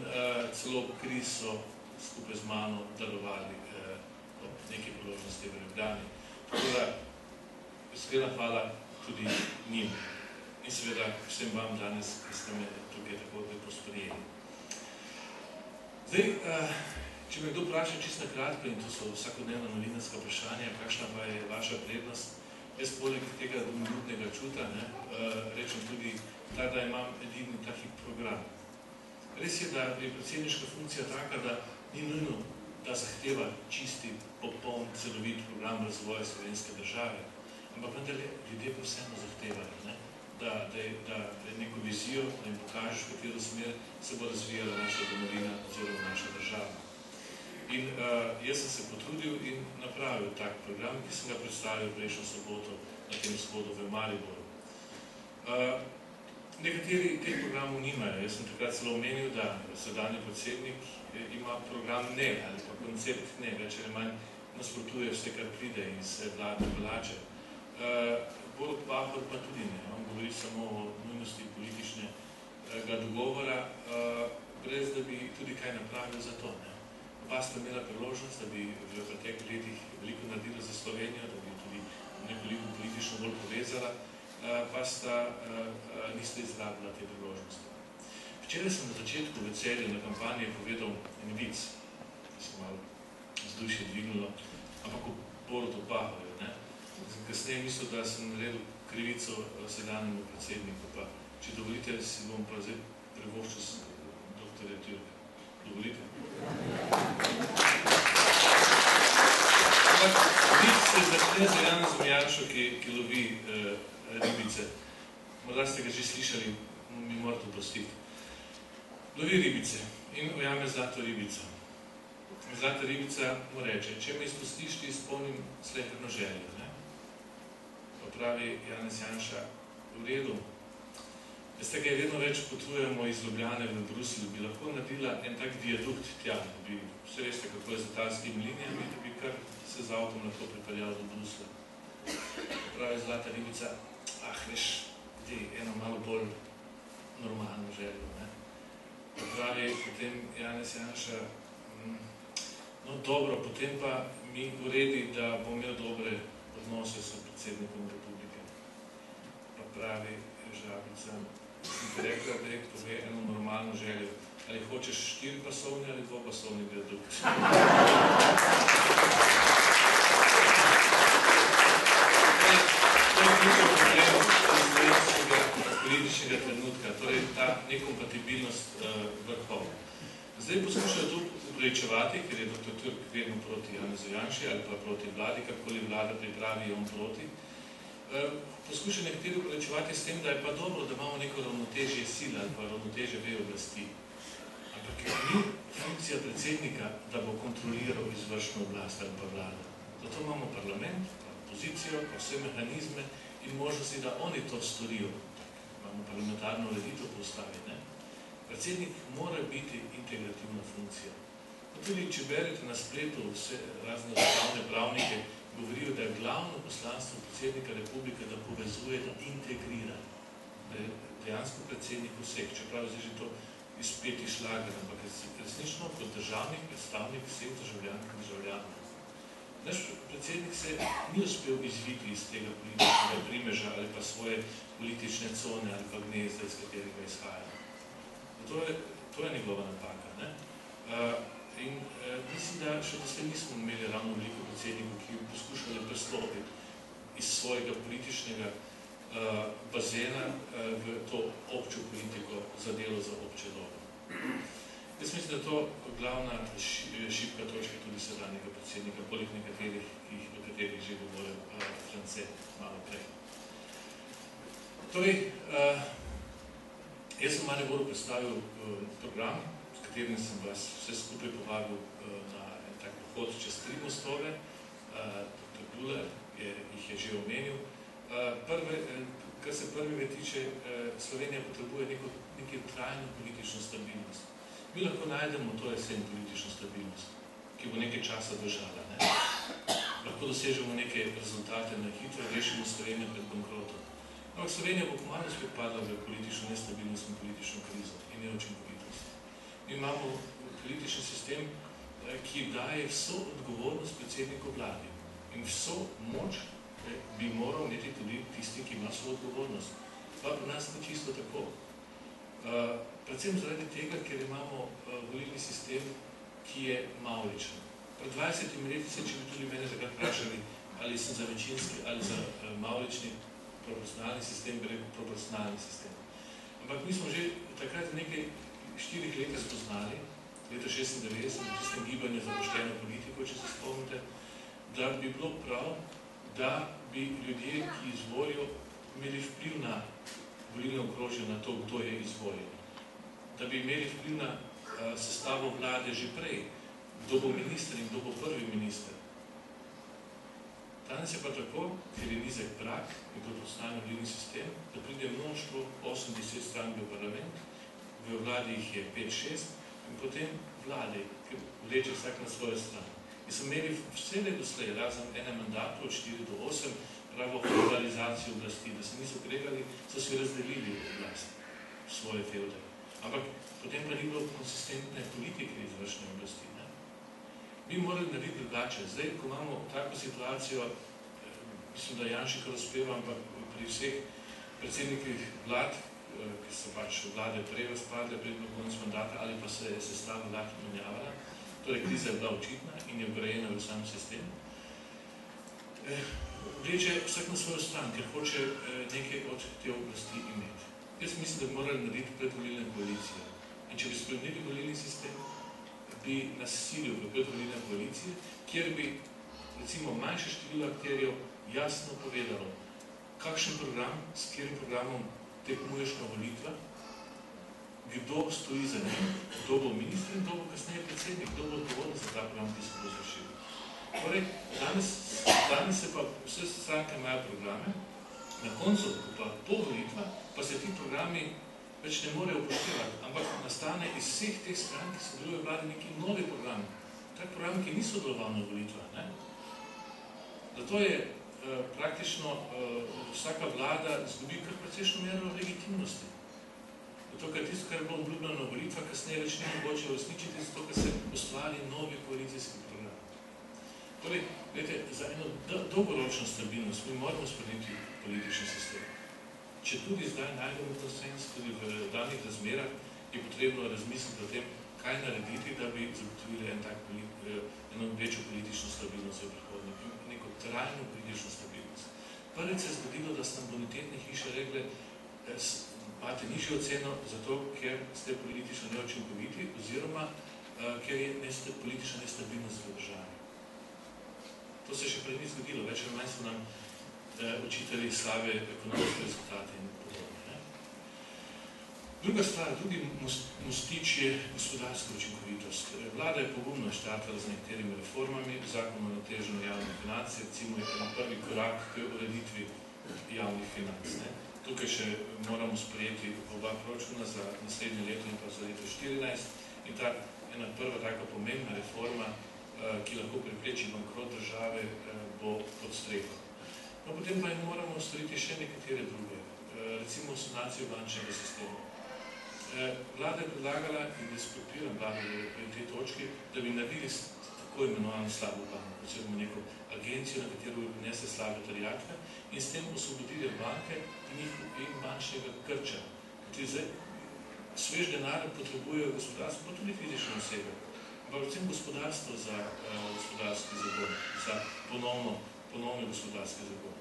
celo kri so skupaj z mano darovali ob neki priložnosti v Ljubljani. Tako da, iskrena hvala tudi njim in seveda vsem vam danes, ki ste me tukaj tako lepo sprejeli. Zdaj, če me kdo vpraša čisto na kratko, in to so vsakodnevna novinarska vprašanja, kakšna pa je vaša prednost, jaz poleg tega dominutnega čuta rečem tudi, da imam edini taki program. Res je, da je predsedniška funkcija taka, da ni nujno, da zahteva čisti, popoln, celovit program razvoja slovenske države, ampak vendar ljudje pa vseeno zahtevajo, da je neko vizijo, da jim pokažeš, v katero smer se bo razvijala naša domovina oziroma naša država. In jaz sem se potrudil in napravil tak program, ki sem ga predstavil prejšnjo soboto na tem shodu v Mariboru. Nekateri teh programov nimajo. Jaz sem takrat celo omenil, da sedanji predsednik ima program ne, ali pa koncept ne, več ali manj nasprotuje vse, kar pride iz vladne palače. Borut Pahor pa tudi ne. On govori samo o nujnosti političnega dogovora, brez da bi tudi kaj napravil za to. Oba sta imela priložnost, da bi v preteklih letih veliko naredila za Slovenijo, da bi tudi nekoliko politično bolj povezala, pa niste izrabila te priložnosti. Včeraj sem na začetku v Celju na kampanji povedal en vic, da se malo vzdušje dvignilo, ampak o Borutu Pahorju. Kasneje mislil, da sem naredil krivico sedanjemu predsedniku, pa če dovolite, si bom pa zdaj prevoščil s dr. Türka. Dovolite? Ampak vic se začne za Janezom Janšo, ki lovi ribice. Morda ste ga že slišali, mi morate oprostiti. Lovi ribice in ujame zlato ribico. Zlata ribica mu reče, če me izpustiš, ti izpolnim sleherno željo. Pravi Janez Janša, v redu. Veste, kaj vedno več potujemo iz Ljubljane v Bruselj, bi lahko naredila en tak viadukt tja, da bi, vse veste, kako je z letalskimi linijami, da bi kar se z avtom lahko pripeljal do Bruslja. Pravi zlata ribica, veš, eno malo bolj normalno željo. Pravi potem Janez Janša, no dobro, potem pa mi uredi, da bom imel dobre odnose s predsednikom republike. Pa pravi Žabica, sem ti rekla, da je pove eno normalno željo. Ali hočeš 4-pasovni ali 2-pasovni viadukt? To je ključno problem slovenskega političnega trenutka, torej ta nekompatibilnost vrhov. Zdaj poskušajo to upravičevati, ker je dr. Türk vedno proti Janezu Janši ali pa proti vladi, kakoli vlada pripravi, on proti. Poskušajo nekateri upravičevati s tem, da je pa dobro, da imamo neko ravnotežje sile ali pa ravnotežje veje oblasti. Ampak ni funkcija predsednika, da bo kontroliral izvršno oblast ali pa vlada. Zato imamo parlament, pa opozicijo, pa vse mehanizme in možnosti, da oni to storijo. Imamo parlamentarno ureditev po ustavi, ne? Predsednik mora biti integrativna funkcija. Tudi, če berete na spletu vse razne ustavne pravnike, govorijo, da je glavno poslanstvo predsednika republike, da povezuje, da integrira. Da je dejansko predsednik vseh, čeprav je že to izpeti šlager, ampak resnično kot državnih predstavnik vseh državljank in državljanov. Naš predsednik se ni uspel izviti iz tega političnega primeža ali pa svoje politične cone ali pa gnezda, iz katerega izhaja. To je njegova napaka. In mislim, da še doslej nismo imeli ravno veliko predsednikov, ki poskušali prestopiti iz svojega političnega bazena v to občo politiko za delo za obče dobro. Jaz mislim, da je to glavna šibka točka tudi sedanjega predsednika, poleg nekaterih, o katerih že govoril France malo prej. Torej, jaz sem v Mariboru predstavil program, s katerim sem vas vse skupaj povabil na en tak pohod čez 3 mostove. Dr. Dular jih je že omenil. Kar se prvega tiče, Slovenija potrebuje neko trajno politično stabilnost. Mi lahko najdemo to jesen politično stabilnost, ki bo nekaj časa držala. Lahko dosežemo neke rezultate, na hitro rešimo Slovenijo pred bankrotom. Ampak Slovenija bo pomalno spet padla v politično nestabilnost in politično krizo in neučinkovitost. Mi imamo politični sistem, ki daje vso odgovornost predsedniku vladi in vso moč bi moral imeti tudi tisti, ki ima svojo odgovornost. Pa pri nas ni čisto tako. Predvsem zaradi tega, ker imamo volilni sistem, ki je mavričen. Pred 20 leti se, če bi tudi mene takrat vprašali, ali sem za večinski ali za mavrični proporcionalni sistem, bi rekel proporcionalni sistem. Ampak mi smo že takrat nekaj 4 leta spoznali, leta 96, v tistem gibanju za pošteno politiko, če se spomnite, da bi bilo prav, da bi ljudje, ki izvolijo, imeli vpliv na volilne okrožje, na to, kdo je izvoljen. Da bi imeli vpliv na sestavo vlade že prej, kdo bo minister in kdo bo prvi minister. Danes je pa tako, ker je nizek prag, je proporcionalni volilni sistem, da pride množstvo 80 strank v parlament, v vladi jih je 5-6 in potem vlade, ki vleče vsak na svojo stran. In so imeli vse doslej, razen enem mandatu od 4 do 8, pravo federalizacijo oblasti, da se niso kregali, so se razdelili oblast v svoje feude. Ampak potem pa ni bilo konsistentne politike izvršne oblasti. Ne? Bi morali narediti drugače. Zdaj, ko imamo tako situacijo, mislim, da Janši kar uspeva, ampak pri vseh predsednikih vlad, ki so pač vlade prej razpadle pred konec mandata ali pa se je sestava vlad menjavala, torej kriza je bila očitna in je vgrajena v sam sistem, vleče vsak na svojo stran, ker hoče nekaj od te oblasti imeti. Jaz mislim, da bi morali narediti predvolilne koalicije. In če bi spremenili volilni sistem, bi nas silil v predvolilne koalicije, kjer bi, recimo, manjše število akterjev jasno povedalo, kakšen program, s katerim programom tekmuješ na volitvah, kdo stoji za njim, kdo bo minister in kdo bo kasneje predsednik, kdo bo odgovoren za ta program, ki se bo zvršil. Torej, danes se pa vse stranke imajo programe, na koncu, ko pa po volitvah, pa se ti programi več ne morejo upoštevati, ampak nastane iz vseh teh strank, ki se delujejo vlade, neki novi program. Tak program, ki niso delovali na volitvah. Ne? Zato je praktično vsaka vlada zgubi kar precejšnjo mero legitimnosti. Zato, ker tisto, kar je bilo obljubljeno na volitvah, kasneje več ni mogoče uresničiti, zato, ker se ustvari novi koalicijski program. Torej, gledajte, za eno dolgoročno stabilnost mi moramo spremeniti politični sistem. Če tudi zdaj najdemo konsens, tudi v danih razmerah, je potrebno razmisliti o tem, kaj narediti, da bi zagotovili eno večjo politično stabilnost v prihodnje, neko trajno politično stabilnost. Prvič se je zgodilo, da so nam bonitetne hiše rekle, imate nižjo oceno zato, ker ste politično neučinkoviti oziroma ker je politična nestabilnost v državi. To se še prej ni zgodilo, več ali manj so nam učitelji slabe ekonomske rezultate in podobno. Druga stvar, drugi mostič je gospodarska učinkovitost. Vlada je pogumno štartala z nekaterimi reformami, zakon o nateženju javnih financ, recimo je prvi korak k ureditvi javnih financ. Tukaj še moramo sprejeti oba proračuna za naslednje leto in pa za leto 2014 in ta ena prva taka pomembna reforma, ki lahko prepreči bankrot države, bo pod streho. No, potem pa moramo storiti še nekatere druge, recimo sanacijo bančnega sistema. Vlada je predlagala in jaz podpiram vlado v tej točki, da bi naredili tako imenovano slabo banko, recimo neko agencijo, na katero bi prinesli slabe terjatve in s tem osvobodili banke in bančnega krča. Svež denar potrebujejo gospodarstvo, pa tudi fizične osebe. Ampak predvsem gospodarstvo za gospodarski zagon, za ponovno gospodarski zagon.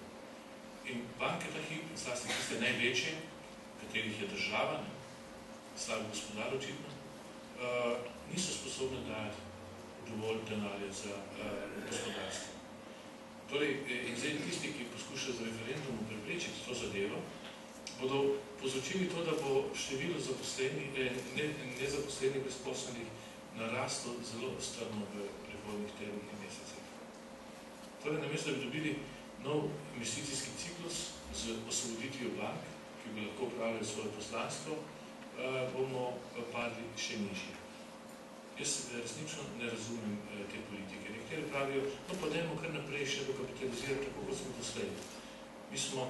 In banke ta hip, zlasti tiste največje, katerih je država, slabo gospodar očitno, niso sposobne dajati dovolj denarja za gospodarstvo. Torej, in zdaj tisti, ki poskušajo z referendumom preprečiti to zadevo, bodo povzročili to, da bo število nezaposlenih brezposelnih naraslo zelo strmo v prihodnjih tednih in mesecih. Torej, namesto da bi dobili nov investicijski ciklus z osvoboditvijo bank, ki bi lahko upravljali svoje poslanstvo, bomo padli še nižje. Jaz resnično ne razumem te politike. Nekateri pravijo, no pa dajmo kar naprej še dokapitalizirati, tako kot smo doslej. Mi smo,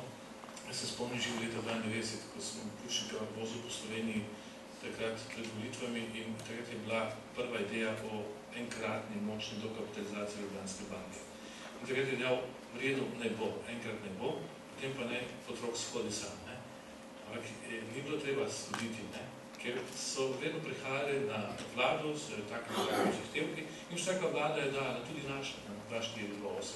jaz se spomnim že v leta 92, ko sem Pučnika vozil po Sloveniji, takrat pred volitvami in takrat je bila prva ideja o enkratni močni dokapitalizaciji Ljubljanske banke. In takrat je dejal, v redu ne bo, enkrat ne bo, potem pa ne potrok shodi sam. Ampak ni bilo treba slediti, ker so vedno prihajali na vlado s takimi zahtevki in vsaka vlada je dala, tudi naša, 2-4-2-8.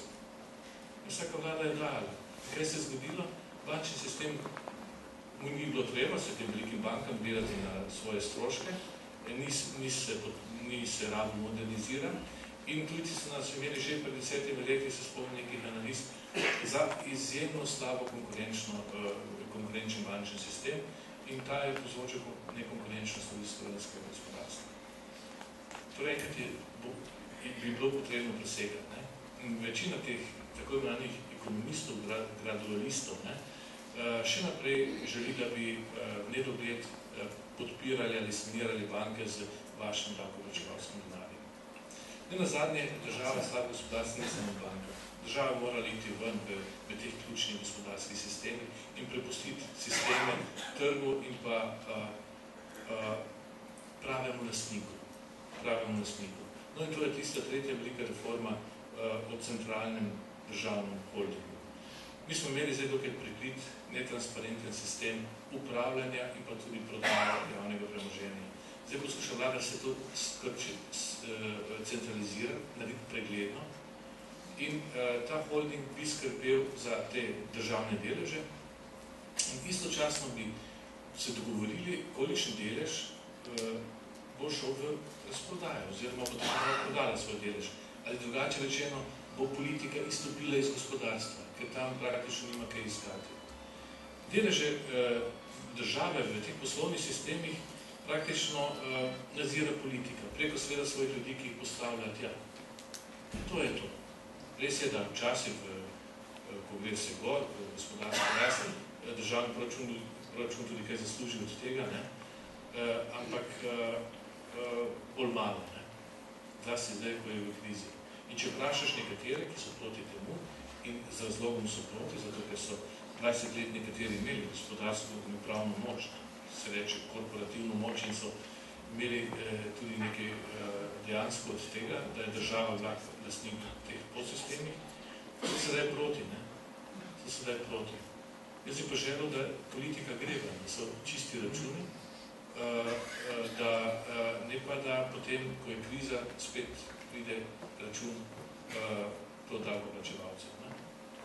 Vsaka vlada je dala. Kaj se je zgodilo? Bančni sistem mu ni bilo treba se tem velikim bankam gledati na svoje stroške, ni se rado moderniziran in tudi so nas imeli že pred 10 leti, se spomnim nekih analiz, za izjemno slabo konkurenčen bančni sistem in ta je povzročil nekonkurenčnost tudi slovenskega gospodarstva. Torej, enkrat bi bilo potrebno presekati. In večina teh tako imenih ekonomistov, gradualistov, še naprej želi, da bi nedogled podpirali ali sanirali banke z vašim davkoplačevalskim denarjem. Nenazadnje, država slab gospodarstvo ni samo banka. Država mora iti ven v teh ključnih gospodarskih sistemih in prepustiti sisteme trgu in pa pravemu lastniku. No in to je tista tretja velika reforma o centralnem državnem holdingu. Mi smo imeli zdaj dokaj prikrit, netransparenten sistem upravljanja in pa tudi prodaja javnega premoženja. Zdaj poskuša vlada se to centralizirati, narediti pregledno in ta holding bi skrbel za te državne deleže in istočasno bi se dogovorili, kolikšen delež bo šel v razprodajo oziroma bo država prodala svoj delež. Ali drugače rečeno, bo politika izstopila iz gospodarstva, ker tam praktično nima kaj iskati. Deleže države v teh poslovnih sistemih praktično nadzira politika, preko sveda svojih ljudi, ki jih postavlja tja. To je to. Res je, da včasih, ko gre se gor, gospodarstvo raste, državni proračun tudi kaj zasluži od tega, ampak bolj malo. Zlasti zdaj, ko je v krizi. In če vprašaš nekatere, ki so proti temu in z razlogom so proti, zato ker so 20 let nekateri imeli gospodarstvo in upravno moč, se reče korporativno moč in so imeli tudi nekaj dejansko od tega, da je država lastnik teh podsistemih, so sedaj proti, so sedaj proti. Jaz bi pa želel, da politika gre ven, da so čisti računi, da ne pa da potem, ko je kriza, spet pride račun to davkoplačevalcev.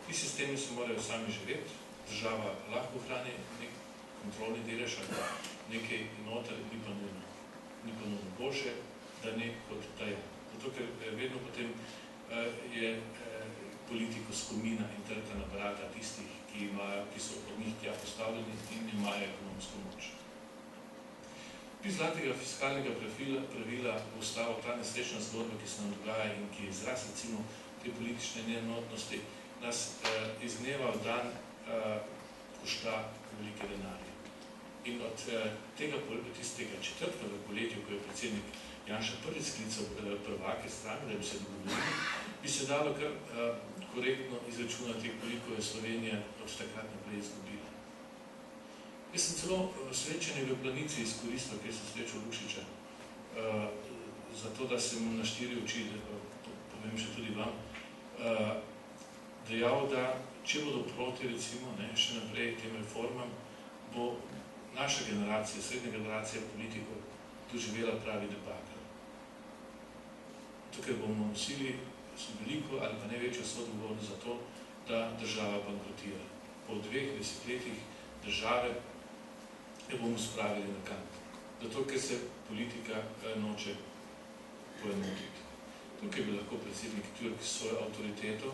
Ti sistemi se morajo sami živeti, država lahko hrani nek kontrolni delež ali nekaj noter, ni pa nujno boljše, da ne kot da je. Zato, ker vedno potem je politiko skomina in trta na brata tistih, ki so od njih tja postavljeni in imajo ekonomsko moč. Pri zlatega fiskalnega pravila v ustavo ta nesrečna zgodba, ki se nam dogaja in ki je izraz recimo te politične neenotnosti, nas iz dneva v dan košta velike denarje. In od tistega četrtka v poletju, ko je predsednik Janša prvič sklical prvake strane, da bi se dogovorili, bi se dalo kar korektno izračunati, koliko je Slovenija od takrat naprej izgubila. Jaz sem celo srečanje v Planici izkoristil, kjer sem srečal Lukšiča, zato da sem mu na 4 oči, povem še tudi vam, dejal, da če bodo proti, recimo, še naprej tem reformam, bo naša generacija, srednja generacija politikov, doživela pravi debakl. Tukaj bomo nosili veliko ali pa največjo soodgovornost za to, da država bankrotira. Po 2 desetletjih države jo bomo spravili na kant. Zato, ker se politika noče poenotiti. Tukaj bi lahko predsednik Türk s svojo avtoriteto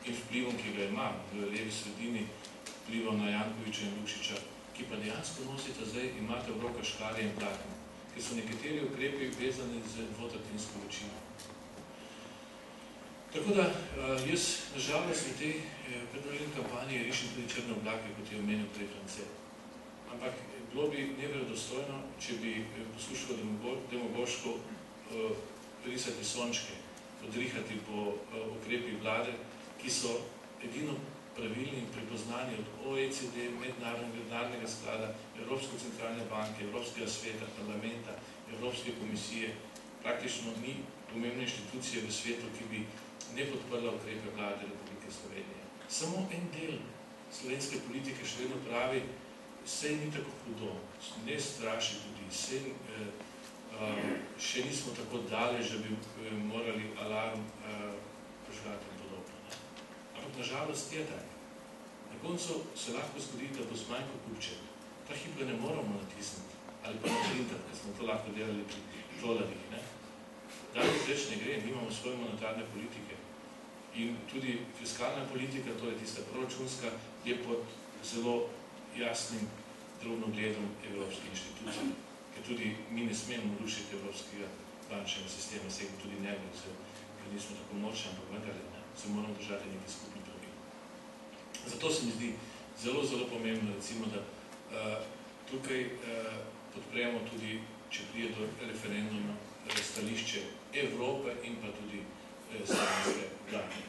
in vplivom, ki ga ima v levi sredini, vplivom na Jankoviča in Lukšiča, ki pa dejansko nosite zdaj, imate v rokah škarje in platno, ker so nekateri ukrepi vezani z dvotretjinsko večino. Tako da jaz, nažalost, v tej predvolilni kampanji rišem tudi črne oblake, kot je omenil prej France. Ampak bilo bi neverodostojno, če bi poskušal demagoško risati sončke, podrihati po ukrepih vlade, ki so edino pravilni in prepoznani od OECD, Mednarodnega denarnega sklada, Evropske centralne banke, Evropskega sveta, parlamenta, Evropske komisije. Praktično ni pomembne inštitucije v svetu, ki bi ne podprla ukrepe vlade Republike Slovenije. Samo en del slovenske politike še vedno pravi, sej ni tako hudo, ne straši tudi, sej še nismo tako daleč, da bi morali alarm požgati in podobno. Ampak nažalost je tak. Na koncu se lahko zgodi, da bo zmanjko kupček. Ta hip ga ne moramo natisniti, ali pa na printer, ker smo to lahko delali pri dolarjih. Danes več ne gre, mi imamo svoje monetarne politike. In tudi fiskalna politika, to je tista proračunska, je pod zelo jasnim drobnogledom evropskih inštitucij, ker tudi mi ne smemo rušiti evropskega bančnega sistema, se tudi ne bi vzel, ker nismo tako močni, ampak vendarle se moramo držati nekaj skupnih pravil. Zato se mi zdi zelo, zelo pomembno, recimo, da tukaj podpremo tudi, če prije do referenduma, stališče Evrope in pa tudi slovenske vlade.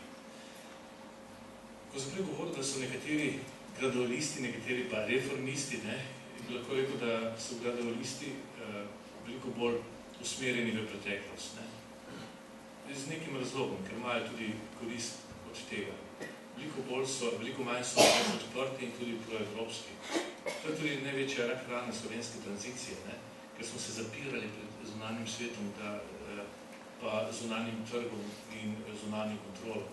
Ko sem prej govoril, da so nekateri gradualisti, nekateri pa reformisti, bi lahko rekel, da so gradualisti veliko bolj usmerjeni v preteklost. Z nekim razlogom, ker imajo tudi korist od tega. Veliko manj so odprti in tudi proevropski. To je tudi največja rak rana slovenske tranzicije, ker smo se zapirali pred zunanjim svetom, pa zunanjim trgom in zunanjim kontrolom.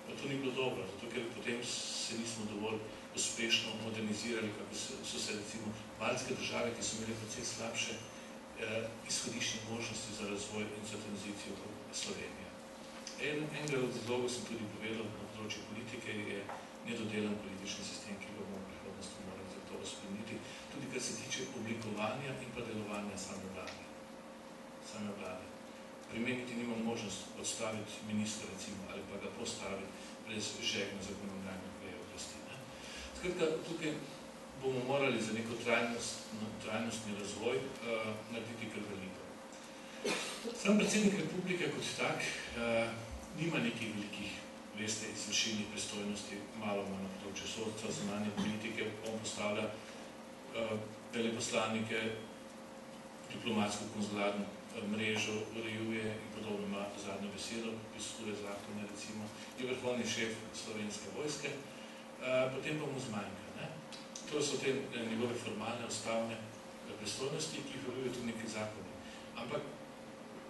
Pa to ni bilo dobro, zato ker potem se nismo dovolj uspešno modernizirali, kako so se recimo baltske države, ki so imeli precej slabše izhodišče možnosti za razvoj in za tranzicijo v Sloveniji. Enega od razlogov sem tudi povedal na področju politike, je nedodelan politični sistem, ki ga bomo v prihodnosti morali za to spremeniti, tudi kar se tiče oblikovanja in pa delovanja same vlade. Pri meni niti nimam možnost odstaviti ministra, recimo, ali pa ga postaviti brez žegnja zakonodajne veje oblasti. Skratka, tukaj bomo morali za neko trajnostni razvoj narediti kar veliko. Sam predsednik republike kot tak nima nekih velikih, veste, izvršilnih pristojnosti, malo na področju sodstva, zunanje politike, on postavlja veleposlanike, diplomatsko-konzularno mrežo, urejuje in podobno ima zadnjo besedo, pisuje zakone, recimo, je vrhovni šef Slovenske vojske, potem pa mu zmanjka. To so te njegove formalne, ustavne pristojnosti, ki jih urejuje tudi neki zakoni. Ampak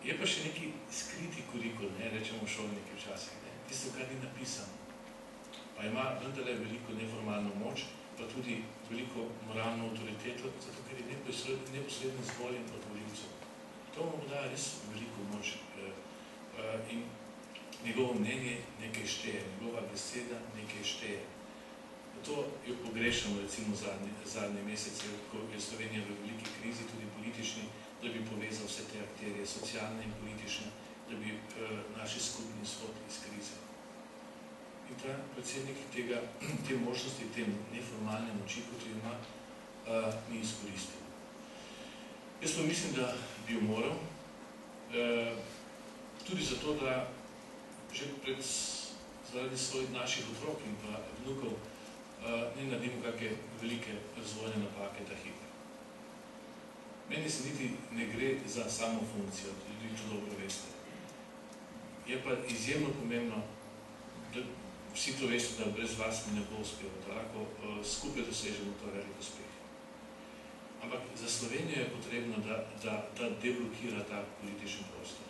je pa še neki skriti kurikul, rečemo šolniki včasih, tisto, kar ni napisano. Pa ima vendarle veliko neformalno moč, pa tudi veliko moralno avtoriteto, zato ker je neposredno izvoljen od volivcev. To mu daje res veliko moč in njegovo mnenje nekaj šteje, njegova beseda nekaj šteje. To jo pogrešamo recimo zadnje mesece, ko je Slovenija v veliki krizi, tudi politični, da bi povezal vse te akterije, socialne in politične, da bi našli skupni izhod iz krize. In ta predsednik te možnosti, te neformalne moči, kot jo ima, ni izkoristil. Jaz pa mislim, da bi jo moral, tudi zato, da že zaradi svojih naših otrok in pa vnukov ne naredimo kakšne velike razvojne napake ta hip. Meni se niti ne gre za samo funkcijo, tudi to dobro veste. Je pa izjemno pomembno, da vsi to veste, da brez vas mi ne bo uspelo, da lahko skupaj dosežemo to velik uspeh. Ampak za Slovenijo je potrebno, da deblokira ta politični prostor.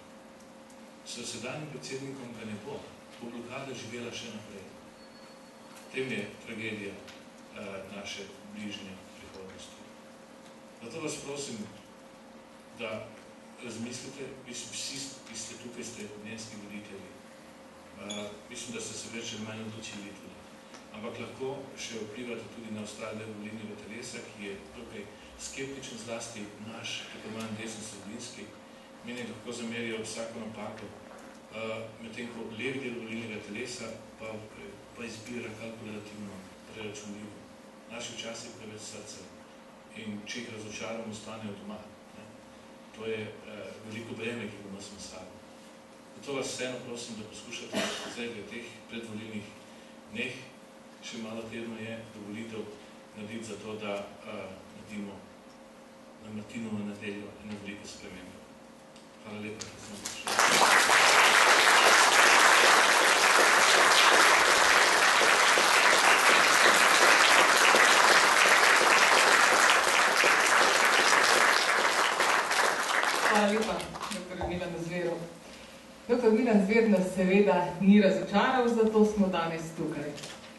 S sedanjim predsednikom ga ne bo blokada živela še naprej. Tem je tragedija naše bližnje prihodnosti. Zato vas prosim, da razmislite, vsi, ki ste tukaj, ste mnenjski voditelji. Mislim, da ste se več ali manj odločili tudi. Ampak lahko še vplivate tudi na ostale volilnega telesa, ki je tukaj skeptičen, zlasti naš, tako manj desno-sredinski. Meni lahko zamerijo vsako napako, medtem ko levi del volilnega telesa pa izbira kalkulativno preračunljivo. Naši včasih preveč srca in če jih razočaramo, ostanejo doma. To je veliko breme, ki ga nosimo sabo. Zato vas vseeno prosim, da poskušate zdaj v teh predvolilnih dneh, še malo tedno je do volitev, narediti za to, da naredimo na Martinovo nedeljo eno veliko spremembo. Hvala lepa, da sem prišel. Zveru. Dr. Milan Zver nas seveda ni razočaral, zato smo danes tukaj.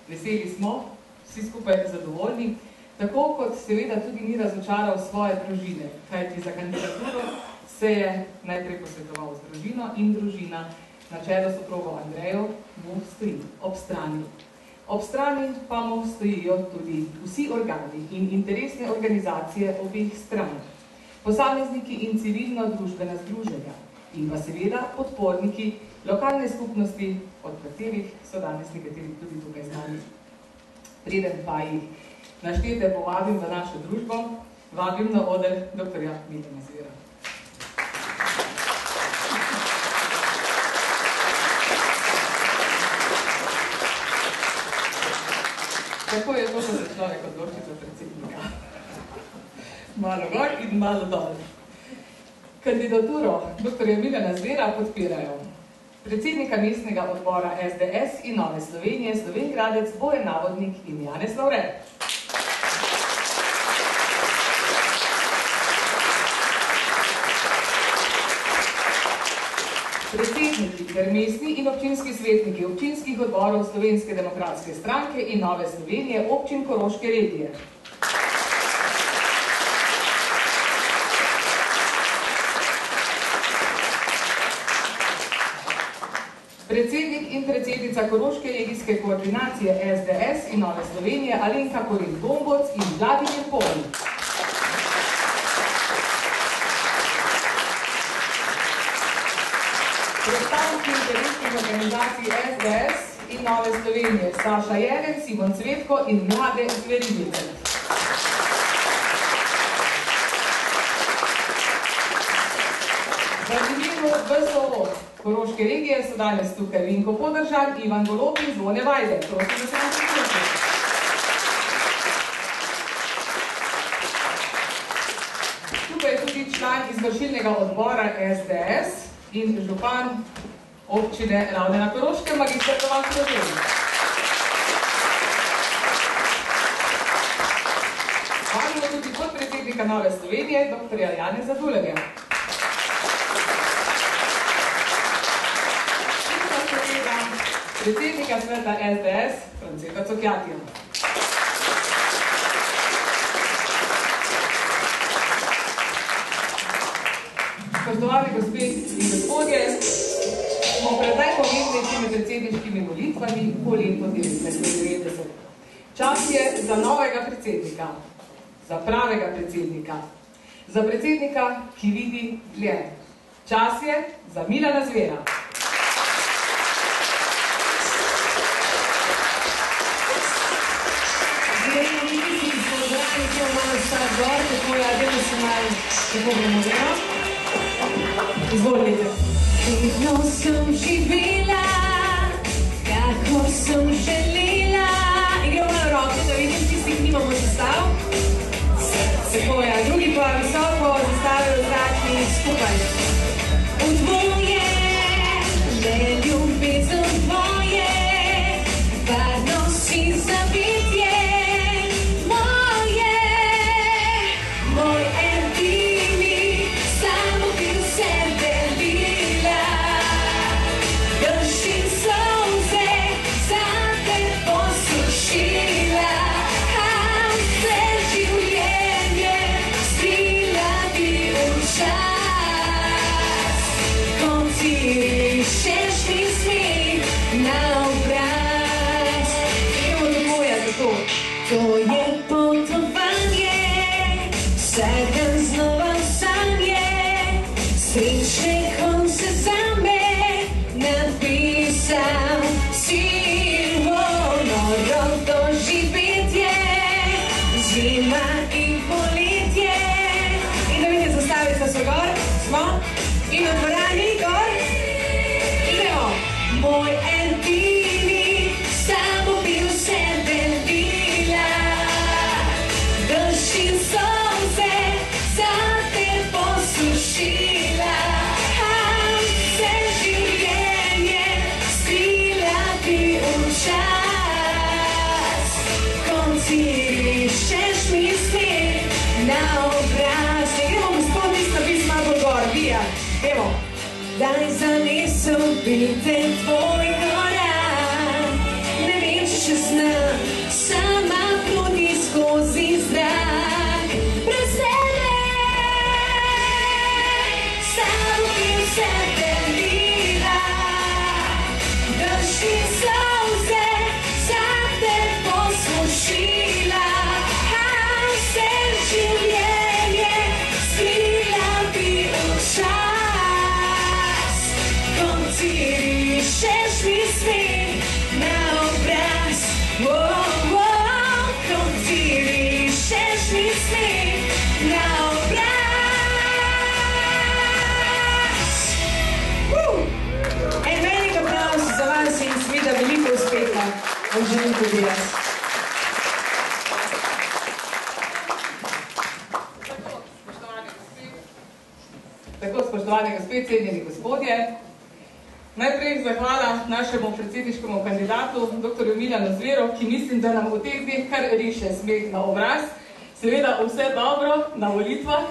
Veseli smo, vsi skupaj zadovoljni, tako kot seveda tudi ni razočaral svoje družine, kajti za kandidaturo se je najprej posvetoval z družino in družina na čelu soprogo Andrejo mu stoji ob strani. Ob strani pa mu stojijo tudi vsi organi in interesne organizacije obeh stran, posamezniki in civilno-družbena združenja in pa seveda podporniki lokalne skupnosti, od katerih so danes nekateri tudi tukaj z nami. Preden pa jih naštete povabim v našo družbo, vabim na oder dr. Milana Zvera. Tako je to, da se človek odloči za predsednika. Malo gor in malo dol. Kandidaturo dr. Milana Zvera podpirajo predsednika mestnega odbora SDS in Nove Slovenije, Slovenj Gradec, Bojan Navodnik in Janez Lavre. Predsedniki ter mestni in občinski svetniki občinskih odborov Slovenske demokratske stranke in Nove Slovenije občin Koroške regije. Predsednik in predsednica Koroške regijske koordinacije SDS in Nove Slovenije Alenka Korin-Gomboc in Vladimir Poln. Predstavniki interesnih organizacij SDS in Nove Slovenije Saša Jeren, Simon Cvetko in Mlade Zverinice. V imenu VSO Koroške regije so danes tukaj Vinko Podržan, Ivan Golob in Zvone Vajde. Prosim, da se nam priključite. Tukaj je tudi član izvršilnega odbora SDS in župan občine Ravne na Koroškem, magister Tomaž Rožen. Vabimo tudi podpredsednika Nove Slovenije, dr. Janeza Dulerja. Predsednika sveta SDS, Franceta Cokjatija. Spoštovani gospe in gospodje, smo pred najpomembnejšimi predsedniškimi volitvami po letu 1990. Čas je za novega predsednika, za pravega predsednika, za predsednika, ki vidi dlje. Čas je za Milana Zvera. Izvolite. Vedno sem živela, kako sem želela. Igramo na roke, da vidim, tistih nimamo zastav. Tako je, drugi pa visoko zastave v zračni skupaj. V tvoje, ne ljubezen tvoje, varnost in zabitje. Moj edini, samo bi vse delila. Gršim solze, za te posušila. A vse življenje skrila bi v čas. Ko ti rišeš misli na obraz. Idemo do boja tako. To je potovanje, vsak dan znova sanje, srečne konce zame napisal sivo noro doživetje, zima in poletje. In da vidite, zastavica so gor, smo in v dvorani gor. Idemo. Moj edini, samo bi vse delila. Kdaj zanesel biti tvoj korak? Ne vem, če še znam, sama proti skozi zrak. Brez tebe, samo ki vse delila, drži solze, za te poslušila, a vse življenje skrila bi včas. Ko ti rišeš mi smeh na obraz, ko ti rišeš mi smeh na obraz. En velik aplavz za vas in seveda veliko uspeha vam želim tudi jaz. Tako, spoštovane gospe, cenjeni gospodje, najprej zahvala našemu predsedniškemu kandidatu, dr. Milanu Zveru, ki mislim, da nam v teh dneh kar riše smeh na obraz. Seveda vse dobro na volitvah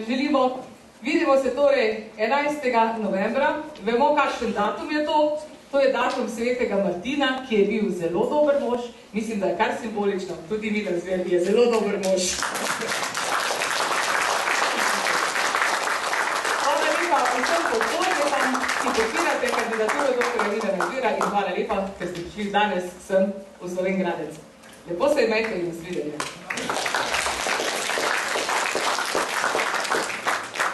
želimo. Vidimo se torej 11. novembra. Vemo, kakšen datum je to. To je datum svetega Martina, ki je bil zelo dober mož. Mislim, da je kar simbolično. Tudi Milan Zver je zelo dober mož. Hvala lepa vsem podpornikom, ki podpirate kandidaturo dr. Milana Zvera in hvala lepa, ker ste prišli danes sem v Slovenj Gradec. Lepo se imejte in nasvidenje.